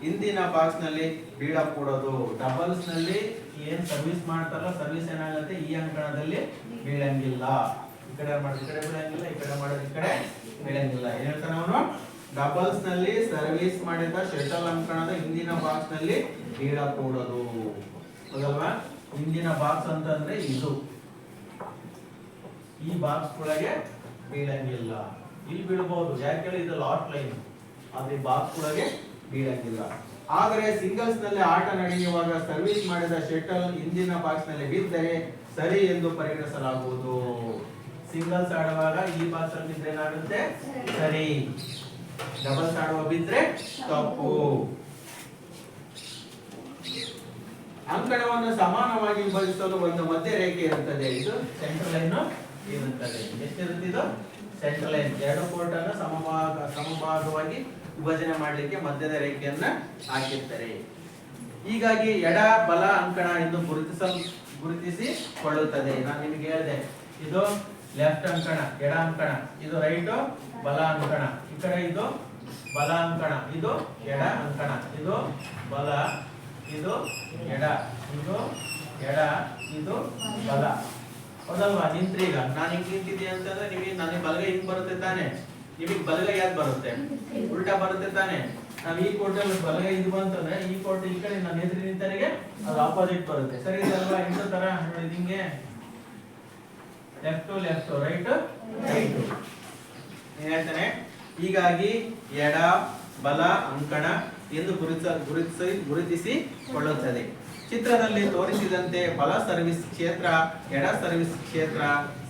ಹಿಂದಿನ ಬಾಕ್ಸ್ ನಲ್ಲಿ ಬೀಳಕೂಡದು. ಡಬಲ್ಸ್ ನಲ್ಲಿ ಏನ್ ಸರ್ವಿಸ್ ಮಾಡ್ತಾರಲ್ಲ, ಸರ್ವಿಸ್ ಏನಾಗುತ್ತೆ? ಈ ಅಂಕಣದಲ್ಲಿ ಬೀಳಂಗಿಲ್ಲ. ಈ ಕಡೆ ಮಾಡೋದು ಈ ಕಡೆ ಬೀಳಂಗಿಲ್ಲ, ಈ ಕಡೆ ಮಾಡೋದು ಈ ಕಡೆ ಬೀಳಂಗಿಲ್ಲ. ಏನ್ ಹೇಳ್ತಾನೆ ಅವನು? ಡಬಲ್ಸ್ ನಲ್ಲಿ ಸರ್ವಿಸ್ ಮಾಡಿದ ಶಟಲ್ ಅಂಕಣದ ಹಿಂದಿನ ಬಾಕ್ಸ್ ನಲ್ಲಿ ಬೀಳಕೂಡದು. ಹೌದಲ್ವಾ? ಹಿಂದಿನ ಬಾಕ್ಸ್ ಅಂತಂದ್ರೆ ಇದು, ಈ ಬಾಕ್ಸ್ ಒಳಗೆ ಬೀಳಂಗಿಲ್ಲ. ಇಲ್ಲಿ ಬೀಳಬಹುದು, ಯಾಕೆ? ಇದು ಲಾಸ್ಟ್ ಲೈನ್. ಆದ್ರೆ ಬಾಕ್ಸ್ ಒಳಗೆ ಬೀಳಂಗಿಲ್ಲ. ಆದರೆ ಸಿಂಗಲ್ಸ್ ನಲ್ಲಿ ಆಟ ನಡೆಯುವಾಗ ಸರ್ವಿಸ್ ಮಾಡಿದ ಶಟಲ್ ಹಿಂದಿನ ಬಾಕ್ಸ್ ನಲ್ಲಿ ಬಿದ್ದರೆ ಸರಿ ಎಂದು ಪರಿಗಣಿಸಲಾಗುವುದು. ಸಿಂಗಲ್ಸ್ ಆಡುವಾಗ ಈ ಬಾಕ್ಸ್ ಅಲ್ಲಿ ಬಿದ್ರೆ ಏನಾಗುತ್ತೆ? ಸರಿ. ಡಬಲ್ಸ್ ಆಡುವ ಬಿದ್ರೆ ತಪ್ಪು. ಅಂಕಣವನ್ನು ಸಮಾನವಾಗಿ ವಿಭಜಿಸಲು ಒಂದು ಮಧ್ಯ ರೇಖೆ ಇರುತ್ತದೆ. ಇದು ಸೆಂಟ್ರಲ್ ಲೈನ್ ಇರುತ್ತದೆ. ಎಷ್ಟಿರುತ್ತೆ? ಇದು ಸೆಂಟ್ರಲ್ ಲೈನ್. ಎರಡು ಕೋರ್ಟ್ ಅನ್ನು ಸಮಭಾಗವಾಗಿ ವಿಭಜನೆ ಮಾಡಲಿಕ್ಕೆ ಮಧ್ಯದ ರೇಖೆಯನ್ನ ಹಾಕಿರ್ತಾರೆ. ಹೀಗಾಗಿ ಎಡ ಬಲ ಅಂಕಣ ಎಂದು ಗುರುತಿಸಿಕೊಳ್ಳುತ್ತದೆ. ನಾನು ನಿಮಗೆ ಹೇಳಿದೆ, ಇದು ಲೆಫ್ಟ್ ಅಂಕಣ, ಎಡ ಅಂಕಣ, ಇದು ರೈಟ್ ಬಲ ಅಂಕಣ, ಈ ಕಡೆ ಇದು ಬಲ ಅಂಕಣ, ಇದು ಎಡ ಅಂಕಣ, ಇದು ಬಲ, ಇದು ಎಡ, ಇದು ಎಡ, ಇದು ಬಲ. ಹೌದಲ್ವಾ? ನಿಂತ್ರಿ. ಈಗ ನಾನು ಹಿಂಗ್ ನಿಂತಿದ್ದೆ ಅಂತಂದ್ರೆ ನಿಮಗೆ ನನಗೆ ಬಲಗೈ ಹಿಂಗ್ ಬರುತ್ತೆ ತಾನೆ, ನಿಮಗೆ ಬಲಗೈ ಯಾಕೆ ಬರುತ್ತೆ? ಉಲ್ಟಾ ಬರುತ್ತೆ ತಾನೆ. ನಾವು ಈ ಕೋಟಲ್ಲಿ ಬಲಗೈ ಇದು ಬಂತಂದ್ರೆ ಈ ಕೋಟ್ ಈ ಕಡೆ ನಾನು ಎದುರು ನಿಂತರಿಗೆ ಅದು ಆಪೋಸಿಟ್ ಬರುತ್ತೆ. ಸರಿ ಇದಲ್ವಾ? ಇಂಥ ತರ ನೋಡಿ, ಹಿಂಗೆ left to left, right right ಹೇಳ್ತಾನೆ. ಹೀಗಾಗಿ ಎಡ ಬಲ ಅಂಕಣ ಎಂದು ಗುರುತಿಸಿಕೊಳ್ಳುತ್ತದೆ. ಚಿತ್ರದಲ್ಲಿ ತೋರಿಸಿದಂತೆ ಬಲ ಸರ್ವಿಸ್ ಕ್ಷೇತ್ರ, ಎಡ ಸರ್ವಿಸ್ ಕ್ಷೇತ್ರ,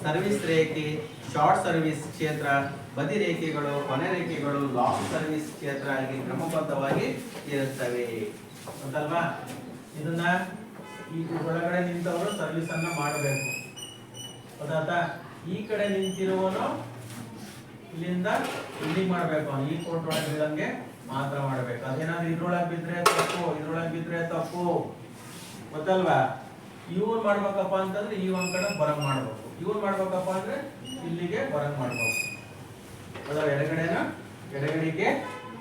ಸರ್ವಿಸ್ ರೇಖೆ, ಶಾರ್ಟ್ ಸರ್ವಿಸ್ ಕ್ಷೇತ್ರ, ಬದಿ ರೇಖೆಗಳು, ಕೊನೆ ರೇಖೆಗಳು, ಲಾಂಗ್ ಸರ್ವಿಸ್ ಕ್ಷೇತ್ರ ಆಗಿ ಕ್ರಮಬದ್ಧವಾಗಿ ಇರುತ್ತವೆ ಅಂತಲ್ವಾ? ಇದನ್ನ ಈ ಒಳಗಡೆ ನಿಂತವರು ಸರ್ವಿಸ್ ಅನ್ನ ಮಾಡಬೇಕು. ಗೊತ್ತಾಯ್ತಾ? ಈ ಕಡೆ ನಿಂತಿರುವನು ಇಲ್ಲಿಂದ ಇಲ್ಲಿ ಮಾಡ್ಬೇಕು, ಈ ಕೋಟ್ ಒಳಗೆ ಬೀಳಂಗೆ ಮಾತ್ರ ಮಾಡ್ಬೇಕು. ಅದೇನಾದ್ರು ಇದ್ರೊಳಗೆ ಬಿದ್ರೆ ತಪ್ಪು, ಇದ್ರೊಳಗೆ ಬಿದ್ರೆ ತಪ್ಪು. ಗೊತ್ತಲ್ವಾ? ಇವ್ರು ಮಾಡ್ಬೇಕಪ್ಪ ಅಂತಂದ್ರೆ ಈ ಅಂಕಣ ಬರಂಗ್ ಮಾಡ್ಬೇಕು, ಇವ್ರು ಮಾಡ್ಬೇಕಪ್ಪ ಅಂದ್ರೆ ಇಲ್ಲಿಗೆ ಬರಂಗ್ ಮಾಡ್ಬೇಕು. ಅದರ ಎಡಗಡೆನ ಎಡಗಡೆಗೆ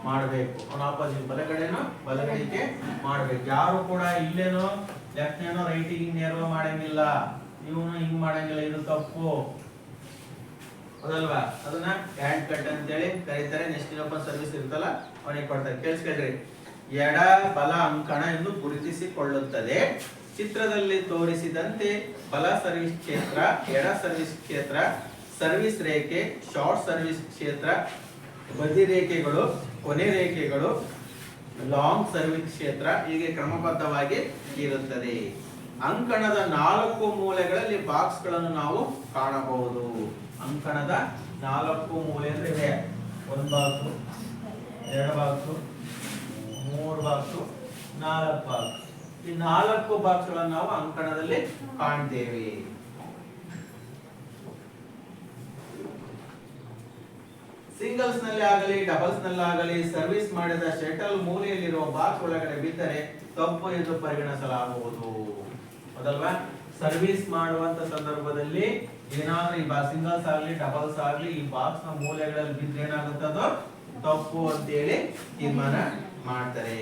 ಮಾಡ್ಬೇಕು, ಅವನ ಆಪೋಸಿಟ್ ಬಲಗಡೆನೋ ಬಲಗಡೆಗೆ ಮಾಡ್ಬೇಕು. ಯಾರು ಕೂಡ ಇಲ್ಲೇನೋ ಲೆಫ್ಟ್ ನೇನೋ ರೈಟಿಗೆ ನೇರೋ ಮಾಡಂಗಿಲ್ಲ, ಇವನು ಹಿಂಗ್ ಮಾಡಂಗಿಲ್ಲ, ಇದು ತಪ್ಪು. ಹೌದಲ್ವಾ? ಅದನ್ನ ಹ್ಯಾಂಡ್ ಕಟ್ ಅಂತೇಳಿ ಕರೀತಾರೆ. ನೆಕ್ಸ್ಟ್ ಇನ್ನೊಬ್ಬ ಸರ್ವಿಸ್ ಇರುತ್ತಲ್ಲ ಅವನಿಗೆ ಕೊಡ್ತಾರೆ. ಕೇಳಿಸ್ಕೊಳ್ರಿ. ಎಡ ಬಲ ಅಂಕಣ ಎಂದು ಗುರುತಿಸಿಕೊಳ್ಳುತ್ತದೆ. ಚಿತ್ರದಲ್ಲಿ ತೋರಿಸಿದಂತೆ ಬಲ ಸರ್ವಿಸ್ ಕ್ಷೇತ್ರ, ಎಡ ಸರ್ವಿಸ್ ಕ್ಷೇತ್ರ, ಸರ್ವಿಸ್ ರೇಖೆ, ಶಾರ್ಟ್ ಸರ್ವಿಸ್ ಕ್ಷೇತ್ರ, ಬದಿ ರೇಖೆಗಳು, ಕೊನೆ ರೇಖೆಗಳು, ಲಾಂಗ್ ಸರ್ವಿಸ್ ಕ್ಷೇತ್ರ ಹೀಗೆ ಕ್ರಮಬದ್ಧವಾಗಿ ಇರುತ್ತದೆ. ಅಂಕಣದ 4 ಮೂಲೆಗಳಲ್ಲಿ ಬಾಕ್ಸ್ ಗಳನ್ನು ನಾವು ಕಾಣಬಹುದು. ಅಂಕಣದ 4 ಮೂಲೆ ಅಂದ್ರೆ ಇದೆ. 1 ಬಾಕ್ಸ್, 2 ಬಾಕ್ಸ್, 3 ಬಾಕ್ಸ್, 4 ಬಾಕ್ಸ್. ಈ 4 ಬಾಕ್ಸ್ ಗಳನ್ನು ನಾವು ಅಂಕಣದಲ್ಲಿ ಕಾಣ್ತೇವೆ. ಸಿಂಗಲ್ಸ್ ನಲ್ಲಿ ಆಗಲಿ ಡಬಲ್ಸ್ ನಲ್ಲಾಗಲಿ ಸರ್ವಿಸ್ ಮಾಡಿದ ಶಟಲ್ ಮೂಲೆಯಲ್ಲಿರುವ ಬಾಕ್ಸ್ ಒಳಗಡೆ ಬಿದ್ದರೆ ತಪ್ಪು ಎಂದು ಪರಿಗಣಿಸಲಾಗುವುದು. ಹೌದಲ್ವಾ? ಸರ್ವಿಸ್ ಮಾಡುವಂತ ಸಂದರ್ಭದಲ್ಲಿ ಏನಾದ್ರೂ ಈ ಸಿಂಗಲ್ಸ್ ಆಗ್ಲಿ ಡಬಲ್ಸ್ ಆಗ್ಲಿ ಈ ಬಾಕ್ಸ್ ನ ಮೂಲೆಗಳಲ್ಲಿ ಬಿದ್ದರೆ ಏನಾಗುತ್ತದೋ ತಪ್ಪು ಅಂತೇಳಿ ತೀರ್ಮಾನ ಮಾಡ್ತಾರೆ.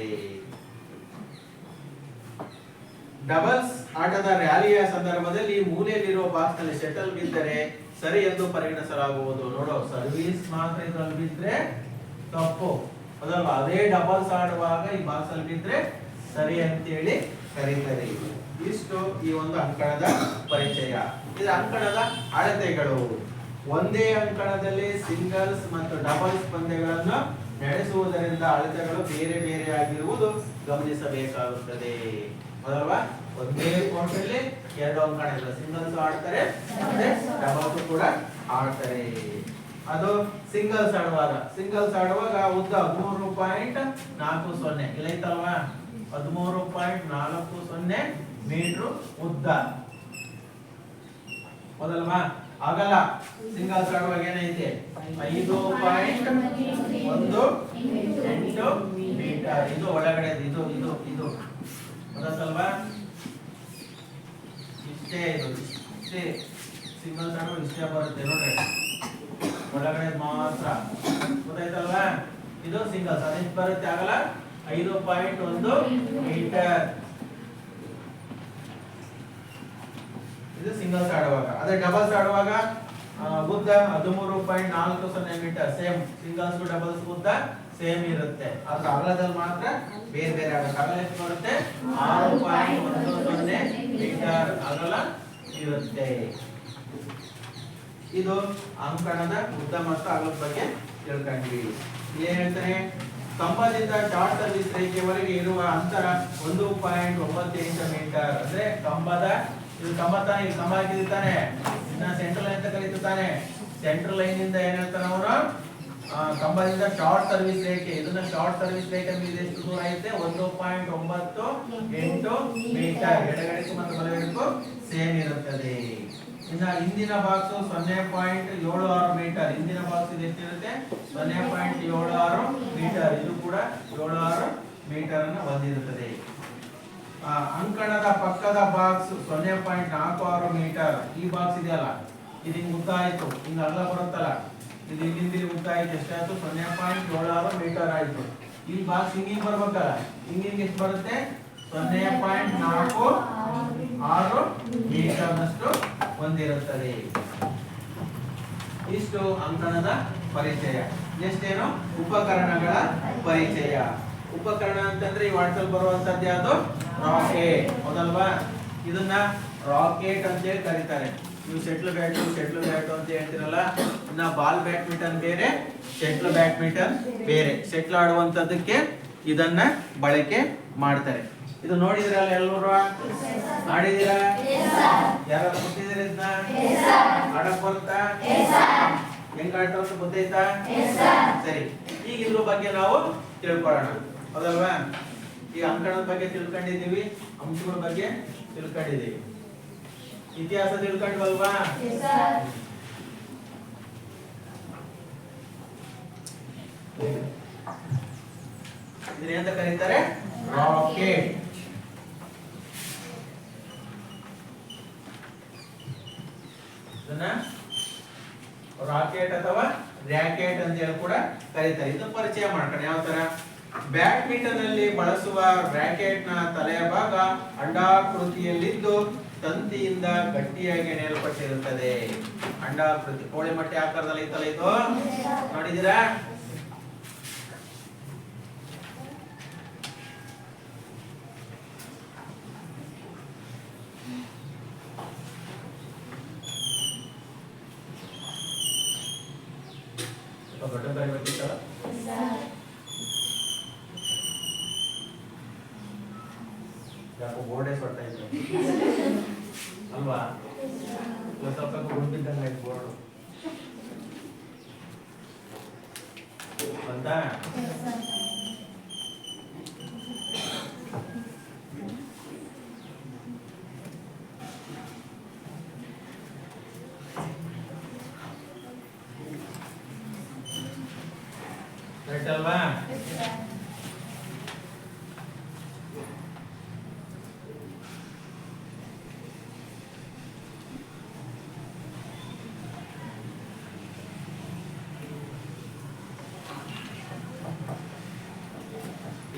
ಡಬಲ್ಸ್ ಆಟದ ರ್ಯಾಲಿಯ ಸಂದರ್ಭದಲ್ಲಿ ಮೂಲೆಯಲ್ಲಿರುವ ಬಾಕ್ಸ್ ನಲ್ಲಿ ಶಟಲ್ ಬಿದ್ದರೆ ಸರಿ ಎಂದು ಪರಿಗಣಿಸಲಾಗುವುದು. ನೋಡೋ, ಸರ್ವಿಸ್ ಮಾತ್ರ ಇದ್ರಲ್ಲಿ ಬಿದ್ರೆ ತಪ್ಪು, ಅದಲ್ವಾ? ಅದೇ ಡಬಲ್ಸ್ ಆಡುವಾಗ ಈ ಬಾಕ್ಸ್ ಅಲ್ಲಿ ಬಿದ್ರೆ ಸರಿ ಅಂತೇಳಿ ಕರೀತಾರೆ. ಇಷ್ಟು ಈ ಒಂದು ಅಂಕಣದ ಪರಿಚಯ. ಇದು ಅಂಕಣದ ಅಳತೆಗಳು. ಒಂದೇ ಅಂಕಣದಲ್ಲಿ ಸಿಂಗಲ್ಸ್ ಮತ್ತು ಡಬಲ್ಸ್ ಪಂದ್ಯಗಳನ್ನು ನಡೆಸುವುದರಿಂದ ಅಳತೆಗಳು ಬೇರೆ ಬೇರೆ ಆಗಿರುವುದು ಗಮನಿಸಬೇಕಾಗುತ್ತದೆ. ಹೌದಲ್ವಾ? ಒಂದೇ ಕೋರ್ಟಲ್ಲಿ 2 ಅಂಕಣ ಇಲ್ಲ, ಸಿಂಗಲ್ಸ್ ಆಡ್ತಾರೆ ಮತ್ತೆ ಡಬಲ್ಸ್ ಕೂಡ ಆಡ್ತಾರೆ. ಅದು ಸಿಂಗಲ್ಸ್ ಆಡುವಾಗ ಉದ್ದ 13.40 ಇಲ್ಲ ಐತಲ್ವಾ? 13.40 ಮೀಟರ್ ಉದ್ದ. ಹೌದಲ್ವಾ? ಆಗಲ್ಲ. ಸಿಂಗಲ್ಸ್ ಆಡುವಾಗ ಏನೈತೆ? 5.18 ಮೀಟರ್. ಇದು ಒಳಗಡೆ ಇದು ಇದು ಇದು ಗೊತ್ತಲ್ವಾ? ಇಷ್ಟೇ ಸಿಂಗಲ್ಸ್ ಆಡುವಾಗ ಇಷ್ಟೇ ಬರುತ್ತೆ ನೋಡ್ರಿ, ಒಳಗಡೆ ಮಾತ್ರ. ಗೊತ್ತಾಯ್ತಲ್ವಾ? ಇದು ಸಿಂಗಲ್ಸ್ ಅದೆಷ್ಟು ಬರುತ್ತೆ? ಆಗಲ್ಲ. 5.1 ಮೀಟರ್. ಇದು ಸಿಂಗಲ್ಸ್ ಆಡುವಾಗ. ಅದೇ ಡಬಲ್ಸ್ ಆಡುವಾಗ ಉದ್ದ 13.40 ಮೀಟರ್. ಸೇಮ್ ಸಿಂಗಲ್ಸ್ ಡಬಲ್ಸ್ ಉದ್ದ ಸೇಮ್ ಇರುತ್ತೆ. ಅದ್ರ ಅಗಲದಲ್ಲಿ ಮಾತ್ರ ಬೇರೆ ಬೇರೆ ಆಗುತ್ತೆ. ಅಗಲ ಎಷ್ಟು ಬರುತ್ತೆ? 6.10 ಮೀಟರ್ ಅಗಲ ಇರುತ್ತೆ. ಇದು ಅಂಕಣದ ಉದ್ದ ಮತ್ತು ಅಗಲದ ಬಗ್ಗೆ ತಿಳ್ಕೊಂಡ್ವಿ. ಏನ್ ಹೇಳ್ತಾರೆ? ಕಂಬದಿಂದ ಶಾರ್ಟ್ ಸರ್ವಿಸ್ ರೇಖೆವರೆಗೆ ಇರುವ ಅಂತರ 1.98 ಮೀಟರ್. ಅಂದ್ರೆ ಕಂಬದ ಇದು ಕಂಬ ತಾನೆ, ಇದು ಕಂಬ ಹಾಕಿರ್ತಾನೆ, ಇನ್ನ ಸೆಂಟ್ರಲ್ ಲೈನ್ ಅಂತ ಕರೀತಾನೆ. ಸೆಂಟ್ರಲ್ ಲೈನ್ ಇಂದ ಏನ್ ಹೇಳ್ತಾನೆ ಅವನು? ಕಂಬದಿಂದ ಶಾರ್ಟ್ ಸರ್ವಿಸ್ ರೇಖೆ, ಇದನ್ನ ಶಾರ್ಟ್ ಸರ್ವಿಸ್ ರೇಖೆ ಮೇಲೆ ಎಷ್ಟು ದೂರ ಐತೆ? 1.98 ಮೀಟರ್. ಎಡಗಡೆಗೂ ಮತ್ತು ಬಲಗಡೆಗೂ ಸೇಮ್ ಇರುತ್ತದೆ. ಇನ್ನ ಹಿಂದಿನ ಬಾಕ್ಸ್ 0.76 ಮೀಟರ್. ಹಿಂದಿನ ಬಾಕ್ಸ್ ಇದು ಎಷ್ಟಿರುತ್ತೆ? 0.76 ಮೀಟರ್. ಇದು ಕೂಡ 76 ಮೀಟರ್ ಅನ್ನು ಹೊಂದಿರುತ್ತದೆ. ಅಂಕಣದ ಪಕ್ಕದ ಬಾಕ್ಸ್ 0.46 ಮೀಟರ್. ಈ ಬಾಕ್ಸ್ ಇದೆಯಲ್ಲ, ಇದು ಹಿಂಗ್ ಉದ್ದ ಆಯ್ತು, ಹಿಂಗ ಅಗಲ ಬರುತ್ತಲ್ಲ, ಇದು ಹಿಂಗಿಂದ ಉದ್ದ ಆಯ್ತು, ಎಷ್ಟಾಯ್ತು 0.76 ಮೀಟರ್ ಆಯ್ತು. ಈ ಬಾಕ್ಸ್ ಹಿಂಗಿಂಗ್ ಬರ್ಬೇಕಲ್ಲ, ಹಿಂಗಿಂಗ್ ಎಷ್ಟು ಬರುತ್ತೆ 0.46 ಮೀಟರ್ನಷ್ಟು ಹೊಂದಿರುತ್ತದೆ. ಇಷ್ಟು ಅಂಕಣದ ಪರಿಚಯ. ನೆಕ್ಸ್ಟ್ ಏನು, ಉಪಕರಣಗಳ ಪರಿಚಯ. ಉಪಕರಣ ಅಂತಂದ್ರೆ ಈ ವಾಟ್ಸಲ್ ಬರುವಂತದ್ದು ಯಾವುದು, ರಾಕೆಟ್ ಹೌದಲ್ವಾ. ಇದನ್ನ ರಾಕೆಟ್ ಅಂತ ಹೇಳಿ ಕರೀತಾರೆ. ನೀವು ಶೆಟ್ಲ್ ಬ್ಯಾಟ್ ಅಂತ ಹೇಳ್ತಿರಲ್ಲ, ಇನ್ನ ಬಾಲ್ ಬ್ಯಾಡ್ಮಿಂಟನ್ ಬೇರೆ, ಶೆಟ್ಲ್ ಬ್ಯಾಡ್ಮಿಂಟನ್ ಬೇರೆ. ಶೆಟ್ಲ್ ಆಡುವಂತದ್ದಕ್ಕೆ ಇದನ್ನ ಬಳಕೆ ಮಾಡ್ತಾರೆ. ಇದು ನೋಡಿದ್ರಲ್ಲ ಎಲ್ಲರೂ, ಆಡಿದೀರಾ? ಯಾರು ಗೊತ್ತಿದ್ದೀರ ಇದನ್ನ? ಆಡಕ್ ಬರುತ್ತಾ? ಹೆಂಗ್ ಆಡ್ತಾವ ಅಂತ ಗೊತ್ತೈತಾ? ಸರಿ, ಈಗ ಇದ್ರ ಬಗ್ಗೆ ನಾವು ತಿಳ್ಕೊಳ್ಳೋಣ ಹೌದಲ್ವಾ. ಈ ಅಂಕಣದ ಬಗ್ಗೆ ತಿಳ್ಕೊಂಡಿದೀವಿ, ಅಂಶಗಳ ಬಗ್ಗೆ ತಿಳ್ಕೊಂಡಿದೀವಿ, ಇತಿಹಾಸ ತಿಳ್ಕೊಂಡ್ವಲ್ವಾ? ಇದನ್ನೇಂತ ಕರೀತಾರೆ, ರಾಕೆಟ್. ಇದನ್ನ ರಾಕೆಟ್ ಅಥವಾ ರ್ಯಾಕೆಟ್ ಅಂತ ಹೇಳಿ ಕೂಡ ಕರೀತಾರೆ. ಇದನ್ನ ಪರಿಚಯ ಮಾಡ್ಕೊಂಡು ಯಾವ ತರ, ಬ್ಯಾಡ್ಮಿಂಟನ್ ಅಲ್ಲಿ ಬಳಸುವ ರ್ಯಾಕೆಟ್ ನ ತಲೆಯ ಭಾಗ ಅಂಡಾಕೃತಿಯಲ್ಲಿದ್ದು ತಂತಿಯಿಂದ ಗಟ್ಟಿಯಾಗಿ ಎಳೆಯಲ್ಪಟ್ಟಿರುತ್ತದೆ. ಅಂಡಾಕೃತಿ, ಕೋಳಿ ಮೊಟ್ಟೆ ಆಕಾರದಲ್ಲಿ ಇತ್ತಲ್ಲ ಇದು, ನೋಡಿದೀರಾ? ಯಾಕೋ ಬೋರ್ಡೇ ಸೊಟ್ಟ ಇತ್ತು ಅಲ್ವಾ, ಸ್ವಲ್ಪ ಗುಂಡಿದ್ದಂಗೆ ಆಯ್ತು ಬೋರ್ಡು ಅಂತ. ರೈಟ್ ಅಲ್ವಾ?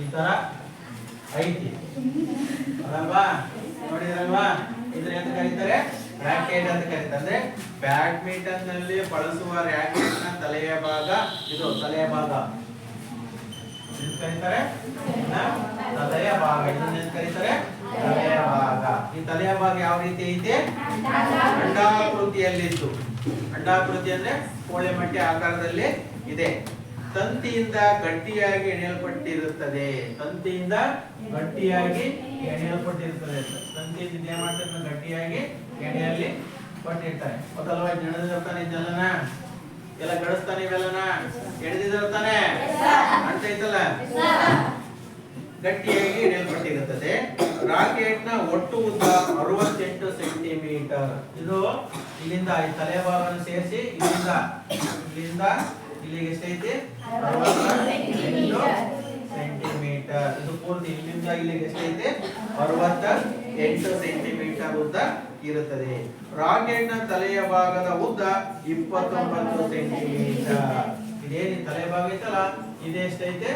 ಈ ತರ ಐತಿ ಅಲ್ವಾ, ನೋಡಿದ್ರಲ್ವಾ? ಇದನ್ನ ಎಂತ ಕರೀತಾರೆ, ರ್ಯಾಕೆಟ್ ಅಂತ ಕರೀತಾರೆ. ಅಂದ್ರೆ ಬ್ಯಾಡ್ಮಿಂಟನ್ ನಲ್ಲಿ ಬಳಸುವ ರ್ಯಾಕೆಟ್ ನ ತಲೆಯ ಭಾಗ, ಇದು ತಲೆಯ ಭಾಗ ಕರೀತಾರೆ, ತಲೆಯ ಭಾಗ. ಇದನ್ನ ಕರೀತಾರೆ ತಲೆಯ ಭಾಗ. ಈ ತಲೆಯ ಭಾಗ ಯಾವ ರೀತಿ ಐತೆ, ಅಂಡಾಕೃತಿಯಲ್ಲಿದ್ದು, ಅಂಡಾಕೃತಿ ಅಂದ್ರೆ ಕೋಳಿ ಮೊಟ್ಟೆ ಆಕಾರದಲ್ಲಿ ಇದೆ. ತಂತಿಯಿಂದ ಗಟ್ಟಿಯಾಗಿ ಎಳೆಯಲ್ಪಟ್ಟಿರುತ್ತದೆ. ತಂತಿಯಿಂದ ಗಟ್ಟಿಯಾಗಿ ಎಳೆಯಲ್ಪಟ್ಟಿರುತ್ತದೆ. ತಂತಿಯಿಂದ ಏನ್ ಮಾಡ್ತಾರೆ, ಗಟ್ಟಿಯಾಗಿ ಎಣೆಯಲ್ಲಿ ಪಟ್ಟಿರ್ತಾರೆ. ಮೊದಲವಾಗಿ ನಡೆದಿರ್ತಾನೆ ಇದೆಲ್ಲನ, ಎಲ್ಲ ಗಡಿಸ್ತಾನೆ, ಇವೆಲ್ಲನ ಎಳೆದಿರ್ತಾನೆ ಅಂತ ಐತಲ್ಲ, ಗಟ್ಟಿಯಾಗಿ ಎಳೆಯಲ್ಪಟ್ಟಿರುತ್ತದೆ. ರಾಕೆಟ್ ನ ಒಟ್ಟು ಉದ್ದ 68 ಸೆಂಟಿಮೀಟರ್. ಇದು ಇಲ್ಲಿಂದ ಈ ತಲೆ ಭಾಗವನ್ನು ಸೇರಿಸಿ ಇಲ್ಲಿಂದ ಇಲ್ಲಿಗೆ ಎಷ್ಟೈತಿ, 68 ಸೆಂಟಿಮೀಟರ್. ಇದು ಪೂರ್ತಿ ಇಲ್ಲಿಂದ ಇಲ್ಲಿಗೆ ಎಷ್ಟೈತಿ, 68 ಸೆಂಟಿಮೀಟರ್ ಉದ್ದ ಇರುತ್ತದೆ. ರಾಕೆಟ್ ನ ತಲೆಯ ಭಾಗದ ಉದ್ದ 29 ಸೆಂಟಿಮೀಟರ್. ಇದೇನು ತಲೆ ಭಾಗ ಐತಲ್ಲ, ಇದೆ ಎಷ್ಟೈತೆ,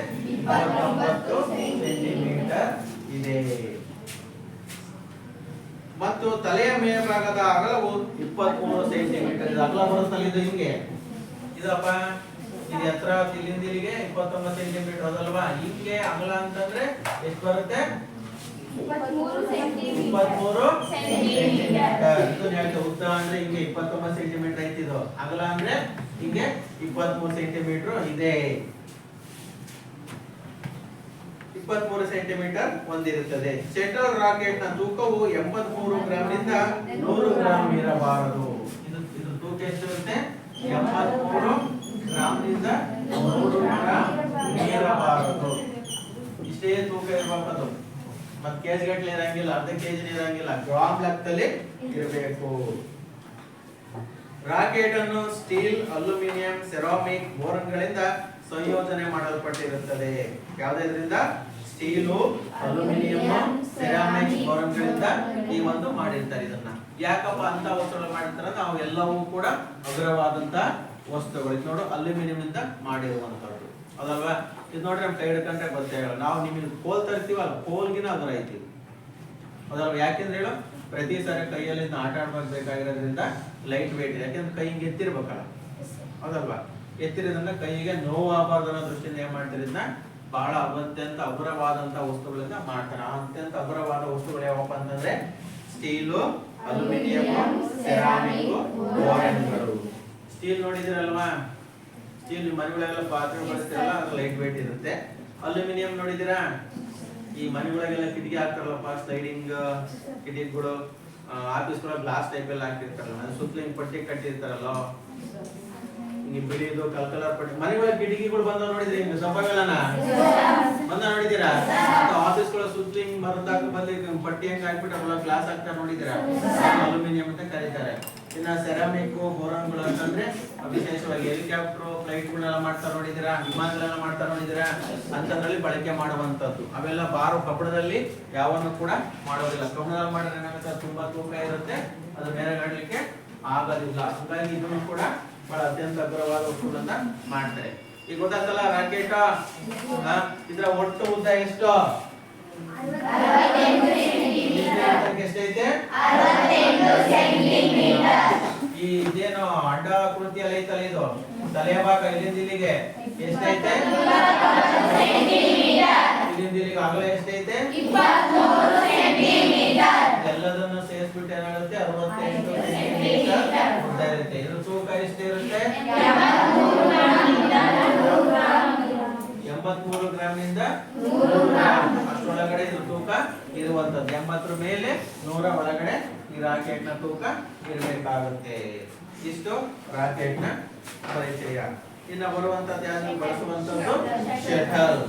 29 ಸೆಂಟಿಮೀಟರ್ ಇದೆ. ಮತ್ತು ತಲೆಯ ಮೇಲ್ಭಾಗದ ಅಗಲವು 23 ಸೆಂಟಿಮೀಟರ್. ಇದು ಅಗಲ ಬರುತ್ತಲ್ಲ, ಇದು ಹಿಂಗೆ ಇದಪ್ಪ, ಇದು ಎತ್ತರ ಇಲ್ಲಿಂದ ಇಲ್ಲಿಗೆ 29 ಸೆಂಟಿಮೀಟರ್ ಅದಲ್ವಾ. ಹಿಂಗೆ ಅಗಲ ಅಂತಂದ್ರೆ ಎಷ್ಟು ಬರುತ್ತೆ, 23 ಸೆಂಟಿಮೀಟರ್. ಇದು ಉದ್ದ ಅಂದ್ರೆ ಹಿಂಗೆ 29 ಸೆಂಟಿಮೀಟರ್ ಐತಿ, ಇದು ಅಗಲ ಅಂದ್ರೆ ಹಿಂಗೆ 23 ಸೆಂಟಿಮೀಟರ್ ಇದೆ. 23 ಸೆಂಟಿಮೀಟರ್ ಹೊಂದಿರುತ್ತದೆ. ಶಟಲ್ ರಾಕೆಟ್ ನ ತೂಕವು 83 ಗ್ರಾಂ ನಿಂದ 100 ಗ್ರಾಂ ಇರಬಾರದು. ಇದು ತೂಕ ಎಷ್ಟಿರುತ್ತೆ, 83 ಗ್ರಾಂ ನಿಂದ 100 ಗ್ರಾಂ ಇರಬಾರದು. ಇಷ್ಟೇ ತೂಕ ಇರಬೇಕು. ಮತ್ತೆ ಕೆಜಿ ಗಟ್ಟಲೆ ಇರಂಗಿಲ್ಲ, ಅರ್ಧ ಕೆಜಿ ಇರಂಗಿಲ್ಲ, ಗ್ರಾಮ್ ಲೆಕ್ಕದಲ್ಲಿ ಇರಬೇಕು. ರಾಕೆಟ್ ಅನ್ನು ಸ್ಟೀಲ್, ಅಲ್ಯೂಮಿನಿಯಂ, ಸೆರಾಮಿಕ್, ಬೋರನ್ಗಳಿಂದ ಸಂಯೋಜನೆ ಮಾಡಲ್ಪಟ್ಟಿರುತ್ತದೆ. ಯಾವುದರಿಂದ, ಸ್ಟೀಲು, ಅಲ್ಯೂಮಿನಿಯಂ, ಸೆರಾಮಿಕ್, ಬೋರನ್ಗಳಿಂದ ಈ ಒಂದು ಮಾಡಿರ್ತಾರೆ ಇದನ್ನ. ಯಾಕಪ್ಪ ಅಂತ ವಸ್ತುಗಳು ಮಾಡಿರ್ತಾರೆ ನಾವು ಎಲ್ಲವೂ ಕೂಡ ಹಗುರವಾದಂತ ವಸ್ತುಗಳು. ಇದು ನೋಡು ಅಲ್ಯೂಮಿನಿಯಂ ಇಂದ ಮಾಡಿರುವಂತದ್ದು ಅದಲ್ವಾ. ಇದು ನೋಡ್ರಿ ನಮ್ ಕೈ ಹಿಡ್ಕೊಂಡ್ರೆ ಗೊತ್ತೇ ಹೇಳ. ನಾವು ನಿಮಗೆ ಕೋಲ್ ತರ್ತೀವಲ್ಲ, ಕೋಲ್ಗಿನ ಹಗುರ ಐತಿ ಅದಲ್ವಾ. ಯಾಕೆಂದ್ರೆ ಹೇಳು, ಪ್ರತಿ ಸಾರಿ ಕೈಯಲ್ಲಿ ಆಟ ಆಡ್ಬೇಕಾಗಿರೋದ್ರಿಂದ ಲೈಟ್ ವೇಟ್ ಇದೆ. ಯಾಕೆಂದ್ರೆ ಕೈ ಹಿಂಗೆ ಎತ್ತಿರ್ಬೇಕಲ್ಲ ಹೌದಲ್ವಾ. ಎತ್ತಿರೋದ್ರಿಂದ ಕೈಗೆ ನೋವಾಗಬಾರ್ದು ಅನ್ನೋ ದೃಷ್ಟಿಯಿಂದ ಏನ್ ಮಾಡ್ತಾರೆ, ಇದನ್ನ ಬಹಳ ಅತ್ಯಂತ ಹಗುರವಾದಂತ ವಸ್ತುಗಳಿಂದ ಮಾಡ್ತಾರೆ. ಅತ್ಯಂತ ಹಗುರವಾದ ವಸ್ತುಗಳು ಯಾವಪ್ಪ ಅಂತಂದ್ರೆ ಸ್ಟೀಲು, ಅಲ್ಯೂಮಿನಿಯಂ, ಸೆರಾಮಿಕ್, ಬೋರಾನ್ಗಳು. ಸ್ಟೀಲ್ ನೋಡಿದಿರಲ್ವಾ, ಸ್ಟೀಲ್ ಮನೆಗಳೆಲ್ಲ ಪಾತ್ರೆ ಬಳಸ್ತಿರಲ್ಲ, ಅದು ಲೈಟ್ ವೇಟ್ ಇರುತ್ತೆ. ಅಲ್ಯೂಮಿನಿಯಂ ನೋಡಿದಿರಾ, ಈ ಮನೆಗಳಿಗೆಲ್ಲ ಕಿಟಕಿ ಹಾಕ್ತಾರಲ್ಲಪ್ಪ, ಸ್ಲೈಡಿಂಗ್ ಕಿಟಕಿಗಳು, ಆಫೀಸ್ಗಳ ಗ್ಲಾಸ್ ಟೈಪ್ ಎಲ್ಲ ಹಾಕಿರ್ತಾರಲ್ಲ, ಅದು ಸುತ್ತಲೂ ಪಟ್ಟಿ ಕಟ್ಟಿರ್ತಾರಲ್ಲ, ಹಿಂಗೆ ಬಿಳಿದು ಕಲರ್ ಪಟ್ಟಿ. ಮನೆಗಳ ಕಿಟಕಿಗಳು ಬಂದ ನೋಡಿದ್ರಿ, ಹಿಂಗ ಸೊಫಾಗಳನ್ನ ಬಂದ ನೋಡಿದೀರಾ, ಆಫೀಸ್ಗಳ ಸುತ್ತಲೂ ಹಿಂಗ್ ಮರದಾಗ ಬಂದು ಪಟ್ಟಿ ಹೆಂಗ್ ಹಾಕ್ಬಿಟ್ಟಾರಲ್ಲ, ಗ್ಲಾಸ್ ಹಾಕ್ತಾರೆ ನೋಡಿದೀರಾ, ಅಲ್ಯೂಮಿನಿಯಂ ಅಂತ ಕರೀತಾರೆ. ಇನ್ನ ಸೆರಾಮಿಕ್, ಬೋರಾನ್ಗಳು ಅಂತಂದ್ರೆ ವಿಶೇಷವಾಗಿ ಹೆಲಿಕಾಪ್ಟರ್ ಫ್ಲೈಟ್ಗಳೆಲ್ಲ ಮಾಡ್ತಾರೆ ನೋಡಿದೀರಾ, ವಿಮಾನಗಳೆಲ್ಲ ಮಾಡ್ತಾರೆ ನೋಡಿದೀರಾ, ಅಂತದ್ರಲ್ಲಿ ಬಳಕೆ ಮಾಡುವಂತದ್ದು. ಅವೆಲ್ಲ ಬಾರು ಕಬ್ಬಣದಲ್ಲಿ ಯಾವನ್ನು ಕೂಡ ಮಾಡೋದಿಲ್ಲ. ಕಬ್ಬಣದಲ್ಲಿ ಮಾಡಿದ್ರೆ ಏನಾಗುತ್ತೆ, ತುಂಬಾ ತೂಕ ಇರುತ್ತೆ, ಅದು ಮೇಲೆಗಾಡ್ಲಿಕ್ಕೆ ಆಗೋದಿಲ್ಲ. ಹಾಗಾಗಿ ಇದನ್ನು ಕೂಡ ಬಹಳ ಅತ್ಯಂತ ಹಗುರವಾದ ವಸ್ತುಗಳನ್ನ ಮಾಡ್ತಾರೆ. ಈಗ ಗೊತ್ತಾಗ್ತಲ್ಲ, ರಾಕೆಟ್ ಇದ್ರ ಒಟ್ಟು ಉದ್ದ ಎಷ್ಟು ಎಷ್ಟೈತೆ? ಈ ಇದೇನು ಅಂಡಾಕೃತಿಯಲ್ಲಿ ಐತಲ್ಲ, ಇದು ತಲೆಯ ಭಾಗ ಇಲ್ಲಿಂದ ಇಲ್ಲಿಗೆ ಎಷ್ಟೈತೆ? ಇಲ್ಲಿಂದ ಇಲ್ಲಿಗೆ ಅಗಲ ಎಷ್ಟೈತೆ? ಎಲ್ಲದನ್ನು ಸೇರಿಸ್ಬಿಟ್ಟು ಏನಾಗುತ್ತೆ, 68 ಸೆಂಟಿಮೀಟರ್ ಉದ್ದ ಇರುತ್ತೆ. ಇದ್ರ ತೂಕ ಎಷ್ಟಿರುತ್ತೆ? 83 ಗ್ರಾಮಿಂದ 100 ಗ್ರಾಮ್ ಅಷ್ಟೊಳಗಡೆ ಇದ್ರ ತೂಕ ಇರುವಂತದ್ದು. 80 ಮೇಲೆ 100 ಒಳಗಡೆ ಈ ರಾಕೆಟ್ ನ ತೂಕ ಇರಬೇಕಾಗುತ್ತೆ. ಇಷ್ಟು ರಾಕೆಟ್ ನ ಪರಿಚಯ. ಇನ್ನು ಬರುವಂತದ್ದು ಯಾರು ಬಳಸುವಂತದ್ದು ಶಟಲ್.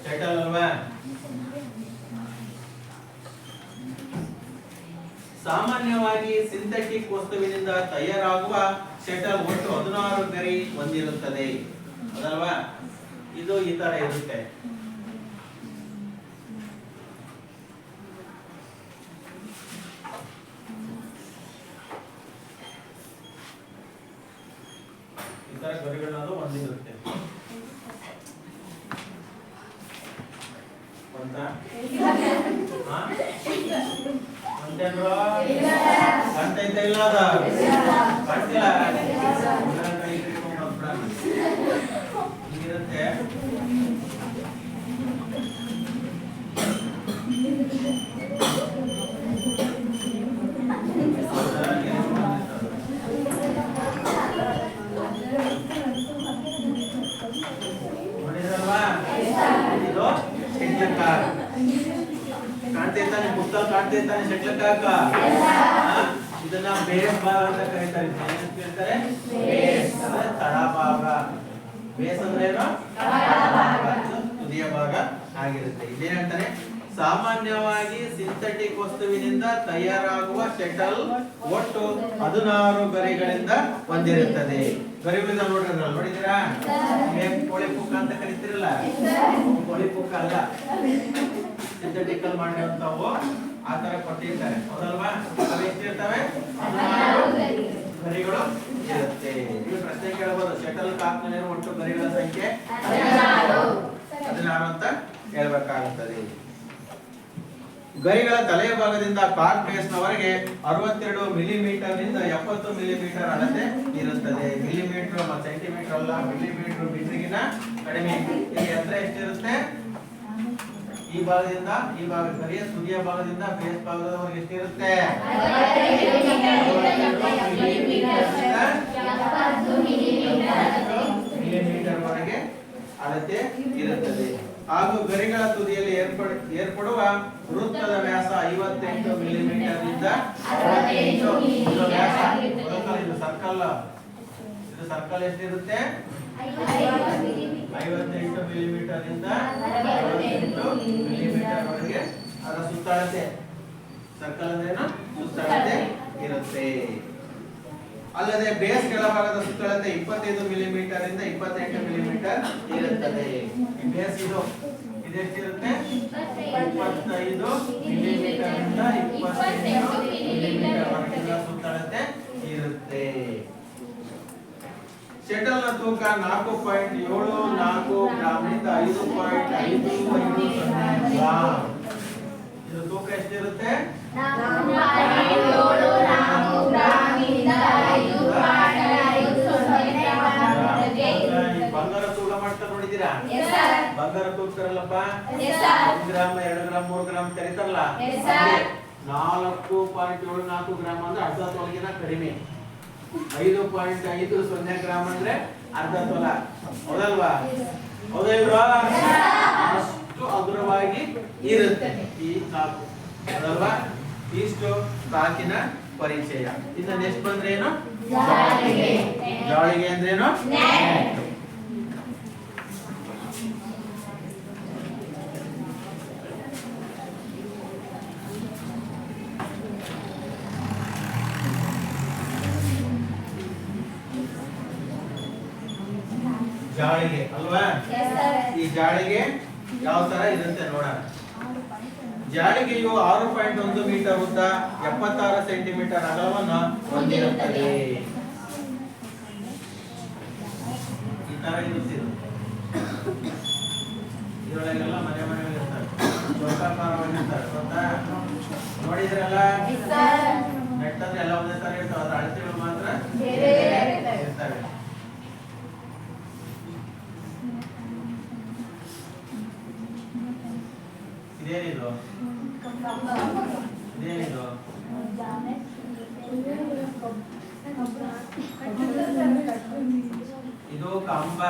ಶಟಲ್ ಅಲ್ವಾ, ಸಾಮಾನ್ಯವಾಗಿ ಸಿಂಥೆಟಿಕ್ ವಸ್ತುವಿನಿಂದ ತಯಾರಾಗುವ ಶಟಲ್ ಒಟ್ಟು 16 ಗರಿ ಹೊಂದಿರುತ್ತದೆ ಅದಲ್ವಾ. ಇದು ಈ ತರ ಇರುತ್ತೆ. ಈ ತರ ಗರಿಗಳನ್ನದು ಹೊಂದಿರುತ್ತೆ. ಗಂಟೆ ಇಲ್ಲ ಅದ ಗಂಟಿಲ್ಲ ಹಿಂಗಿರುತ್ತೆ. ನೋಡಿದ್ರಲ್ವಾ, ಇದು ಶೆಟ್ಲಕಾಕ್ ಕಾಣ್ತೈತಾನೆ, ಪುಸ್ತಕ ಕಾಣ್ತೈತಾನೆ ಶೆಟ್ಲಕಾಕ್. ಇದನ್ನ ಬೇಸ್ ಭಾಗ ಅಂತ ಕರೀತಾರೆ. ಏನಂತ ಹೇಳ್ತಾರೆ? ಬೇಸ್ ಅಂದ್ರೆ ತಳಭಾಗ. ಬೇಸ್ ಅಂದ್ರೆ ಏನು? ತುದಿಯ ಭಾಗ ಆಗಿರುತ್ತೆ. ಇದೇನಂತಾರೆ, ಸಾಮಾನ್ಯವಾಗಿ ಸಿಂಥೆಟಿಕ್ ವಸ್ತುವಿನಿಂದ ತಯಾರಾಗುವ ಶಟಲ್ ಒಟ್ಟು 16 ಗರಿಗಳಿಂದ ಹೊಂದಿರುತ್ತದೆ. ಗರಿಗಳಿಂದ ನೋಡಿದ್ದೀರಾ, ಕೋಳಿ ಪುಕ್ಕ ಅಂತ ಕರಿತಿರಲ್ಲ, ಕೋಳಿ ಪುಕ್ಕ ಅಲ್ಲ, ಸಿಂಥೆಟಿಕ್ ಅಲ್ಲಿ ಮಾಡಿರುವಂತವು ಆ ತರ ಕೊಟ್ಟಿರ್ತಾರೆ ಹೌದಲ್ವಾ. ಅವು ಎಷ್ಟಿರ್ತವೆ? 16 ಗರಿಗಳು ಇರುತ್ತೆ. ನೀವು ಪ್ರಶ್ನೆ ಕೇಳಬಹುದು, ಶಟಲ್ ಕಾಕ್ ನಲ್ಲಿ ಒಟ್ಟು ಗರಿಗಳ ಸಂಖ್ಯೆ 16 ಅಂತ ಹೇಳ್ಬೇಕಾಗುತ್ತದೆ. ಗರಿಗಳ ತಲೆಯ ಭಾಗದಿಂದ ಕಾಕ್ ಬೇಸ್ ನವರೆಗೆ 62 ಮಿಲಿಮೀಟರ್ ನಿಂದ 70 ಮಿಲಿಮೀಟರ್ ಅಳತೆ ಇರುತ್ತದೆ. ಮಿಲಿಮೀಟರ್ ಸೆಂಟಿಮೀಟರ್ ಅಲ್ಲ, ಮಿಲಿಮೀಟರ್ ಮೀಟರ್ಗಿನ ಕಡಿಮೆ. ಇಲ್ಲಿ ಎತ್ತರ ಎಷ್ಟಿರುತ್ತೆ? ಈ ಭಾಗದಿಂದ ಈ ಭಾಗ ಗರಿಯ ತುದಿಯ ಭಾಗದಿಂದ ಬೇಸ್ ಭಾಗದವರೆಗೆ ಎಷ್ಟಿರುತ್ತೆ? ಮಿಲಿಮೀಟರ್ ವರೆಗೆ ಅಳತೆ ಇರುತ್ತದೆ. ಹಾಗೂ ಗರಿಗಳ ತುದಿಯಲ್ಲಿ ಏರ್ಪಡುವ ವೃತ್ತದ ವ್ಯಾಸ 58 ಮಿಲಿಮೀಟರ್ ನಿಂದ 68 ಇದು ವ್ಯಾಸ. ಇದು ಸರ್ಕಲ್, ಇದು ಸರ್ಕಲ್ ಎಷ್ಟಿರುತ್ತೆ? 58 ಮಿಲಿಮೀಟರ್ ನಿಂದ 68 ಮಿಲಿಮೀಟರ್ ವರೆಗೆ ಅದರ ಸುತ್ತಳತೆ. ಸರ್ಕಲ್ ಅಂದ್ರೆ ಏನು? ಸುತ್ತಳತೆ ಇರುತ್ತೆ. ಅಲ್ಲದೆ ಬೇಸ್ ಕೆಳಭಾಗದ ಸುತ್ತಳತೆ 25 ಮಿಲಿಮೀಟರ್ ಇಂದ 28 ಮಿಲಿಮೀಟರ್ ಇರುತ್ತದೆ. ಬೇಸ್ ಇದೆಷ್ಟಿರುತ್ತೆ? 25 ಮಿಲಿಮೀಟರ್ ಇಂದ 28 ಮಿಲಿಮೀಟರ್ ವರೆಗಿನ ಸುತ್ತಳತೆ ಇರುತ್ತೆ. ಶಟಲ್ ನ ತೂಕ 4.74 ಗ್ರಾಮ್ ನಿಂದ 5.550 ಗ್ರಾಮ್. ಇದು ತೂಕ ಎಷ್ಟಿರುತ್ತೆ? 4.74 ಗ್ರಾಮ್ ಇಂದ 5.550 ಗ್ರಾಮ್. ಬಂಗಾರ ತೂಕ ಮಾಡ್ತಾ ನೋಡಿದೀರಾ? Yes sir. ಬಂಗಾರ ತೂಗ್ತಾರಲ್ಲಪ್ಪ, Yes sir. 1 gram 2 gram 3 gram ಕರೀತಾರಲ್ಲ, Yes sir. 4.74 ಗ್ರಾಮ್ ಅಂದ್ರೆ ಅರ್ಧ ತೊಲಗಿನ ಕಡಿಮೆ. 5.50 ಗ್ರಾಮ್ ಅಂದ್ರೆ ಅರ್ಧ ತೊಲ. ಹೌದಲ್ವಾ? ಹೌದಾ ಇಲ್ವಾ? ಅಷ್ಟು ಹಗುರವಾಗಿ ಇರುತ್ತೆ ಈ ಚಾಕು. ಹೌದಲ್ವಾ? ಇಷ್ಟು ಚಾಕಿನ ಪರಿಚಯ. ಇನ್ನು ನೆಕ್ಸ್ಟ್ ಬಂದ್ರೆ ಏನು? ಜಾಳಿಗೆ. ಜಾಳಿಗೆ ಅಂದ್ರೇನು? ನೆಟ್. ಜಾಳಿಗೆ ಅಲ್ವಾ? Yes sir. ಈ ಜಾಳಿಗೆ ಯಾವ ತರ ಇರುತ್ತೆ ನೋಡೋಣ. ಜಾಳಿಗೆಯು 6.1 ಮೀಟರ್ ಉದ್ದ 76 ಸೆಂಟಿಮೀಟರ್ ಅಗಲವನ್ನು ಹೊಂದಿರುತ್ತದೆ. ಈ ತರ ಇರುತ್ತೆ ಇದು. ಇದರೊಳಗೆಲ್ಲ ಮನೆ ಇರ್ತಾರೆ, ಚೌಕಾಕಾರವಾಗಿರ್ತಾರೆ. ಗೊತ್ತಾ? ನೋಡಿದ್ರಲ್ಲ? Yes sir. ನೆಟ್ ಅಂದ್ರೆ ಎಲ್ಲ ಒಂದೇ ತರ ಇರ್ತವೆ, ಅದ್ರ ಅಳತೆಗಳು ಮಾತ್ರ ಬೇರೆ ಬೇರೆ ಇರ್ತವೆ. ಇದೇನಿದು? ಇದೇನಿದು? ಇದು ಕಂಬ,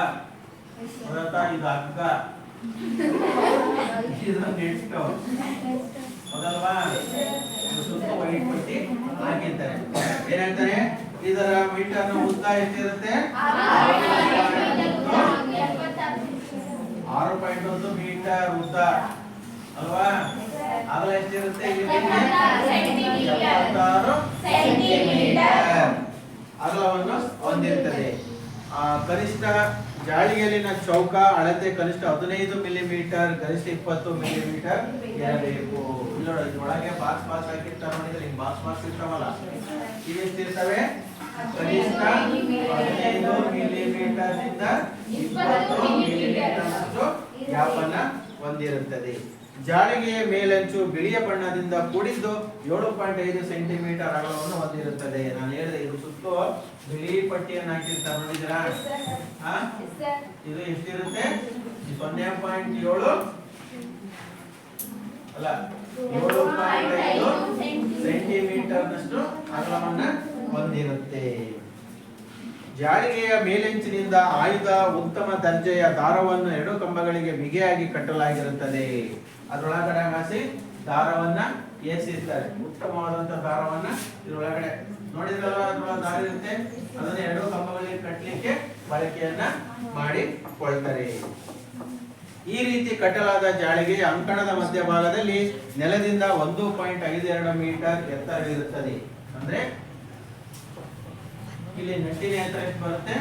ಗೊತ್ತಾ? ಇದು ಹಗ್ಗ, ಇದು ನೆಟ್. ಹೌದಲ್ವಾ? ಇದು ಸುತ್ತ ವೈಟ್ ಪಟ್ಟಿ ಹಾಕಿರ್ತಾರೆ. ಏನಂತಾರೆ? ಇದರ ಮೀಟರ್ ಉದ್ದ ಎಷ್ಟಿರುತ್ತೆ? 6.1 ಮೀಟರ್ ಉದ್ದ ಅಲ್ವಾ? ಅಗಲ ಎಷ್ಟಿರುತ್ತೆ? 76 ಸೆಂಟಿಮೀಟರ್ ಅಗಲವನ್ನು ಹೊಂದಿರುತ್ತದೆ. ಕನಿಷ್ಠ ಜಾಳಿಗೆಯಲ್ಲಿನ ಚೌಕ ಅಳತೆ ಕನಿಷ್ಠ 15 ಮಿಲಿಮೀಟರ್, ಗರಿಷ್ಠ 20 ಮಿಲಿಮೀಟರ್ ಇರಬೇಕು. ಇಲ್ಲಿ ನೋಡಿ, ಒಳಗೆ ಬಾಕ್ಸ್ ಹಾಕಿರ್ತಾರೆ ನೋಡಿದ್ರೆ, ಹಿಂಗ್ ಬಾಕ್ಸ್ ಇರ್ತಾವಲ್ಲ, ಇವೆಷ್ಟಿರ್ತವೆ? ಕನಿಷ್ಠ 15 ಮಿಲಿಮೀಟರ್ ಇಂದ 20 ಮಿಲಿಮೀಟರ್ ಅಷ್ಟು ವ್ಯಾಪನ ಹೊಂದಿರುತ್ತದೆ. ಜಾಳಿಗೆಯ ಮೇಲಂಚು ಬಿಳಿಯ ಬಣ್ಣದಿಂದ ಕೂಡಿದ್ದು 7.5 ಸೆಂಟಿಮೀಟರ್ ಅಗಲವನ್ನು ಹೊಂದಿರುತ್ತದೆ. ನಾನು ಹೇಳಿದೆ, ಇದು ಸುತ್ತು ಬಿಳಿ ಪಟ್ಟಿಯನ್ನು ಹಾಕಿರ್ತಾರೆ ನೋಡಿದ್ರಾ? ಇದು ಎಷ್ಟಿರುತ್ತೆ? 0.7 ಅಲ್ಲ 7.5 ಸೆಂಟಿಮೀಟರ್ ನಷ್ಟು ಅಗಲವನ್ನ ಹೊಂದಿರುತ್ತೆ. ಜಾಳಿಗೆಯ ಮೇಲೆಂಚಿನಿಂದ ಆಯ್ದ ಉತ್ತಮ ದರ್ಜೆಯ ದಾರವನ್ನು 2 ಕಂಬಗಳಿಗೆ ಬಿಗಿಯಾಗಿ ಕಟ್ಟಲಾಗಿರುತ್ತದೆ. ಅದರೊಳಗಡೆ ಹಾಸಿ ದಾರವನ್ನ ಏರಿಸಿರ್ತಾರೆ. ಉತ್ತಮವಾದಂತಹ ದಾರವನ್ನ ಇದರೊಳಗಡೆ ನೋಡಿದ್ರಲ್ಲ, ಅದರೊಳಗೆ ದಾರ ಇರುತ್ತೆ, ಅದನ್ನ 2 ಕಂಬಗಳಿಗೆ ಕಟ್ಟಲಿಕ್ಕೆ ಬಳಕೆಯನ್ನ ಮಾಡಿಕೊಳ್ತಾರೆ. ಈ ರೀತಿ ಕಟ್ಟಲಾದ ಜಾಳಿಗೆಯ ಅಂಕಣದ ಮಧ್ಯಭಾಗದಲ್ಲಿ ನೆಲದಿಂದ 1.52 ಮೀಟರ್ ಎತ್ತರವಿರುತ್ತದೆ. ಅಂದ್ರೆ ಇಲ್ಲಿ ನೆಟ್ಟಿನ ಎತ್ತರ ಎಷ್ಟು ಬರುತ್ತೆ?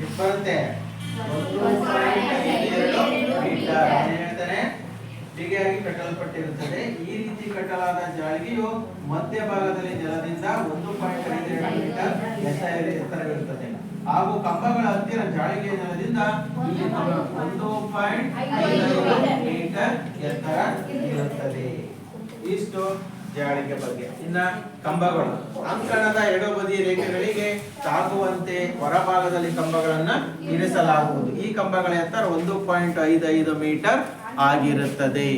1.52 ಮೀಟರ್ ಹೇಳ್ತಾರೆ. ಬಿಗಿಯಾಗಿ ಕಟ್ಟಲ್ಪಟ್ಟಿರುತ್ತದೆ. ಈ ರೀತಿ ಕಟ್ಟಲಾದ ಜಾಳಿಗೆಯು ಮಧ್ಯಭಾಗದಲ್ಲಿ ನೆಲದಿಂದ 1.52 ಮೀಟರ್ ಎತ್ತರವಿರುತ್ತದೆ ಹಾಗೂ ಕಂಬಗಳ ಹತ್ತಿರ ಜಾಳಿಗೆಯ ನೆಲದಿಂದ 1.5 ಮೀಟರ್ ಎತ್ತರ ಇರುತ್ತದೆ. ಇಷ್ಟು ಜಾಳಿಗೆ ಬಗ್ಗೆ. ಇನ್ನ ಕಂಬಗಳು, ಅಂಕಣದ ಎಡಬದಿ ರೇಖೆಗಳಿಗೆ ತಾಗುವಂತೆ ಹೊರಭಾಗದಲ್ಲಿ ಕಂಬಗಳನ್ನ ಇರಿಸಲಾಗುವುದು. ಈ ಕಂಬಗಳ ಎತ್ತರ 1.55 ಮೀಟರ್ ಆಗಿರುತ್ತದೆ.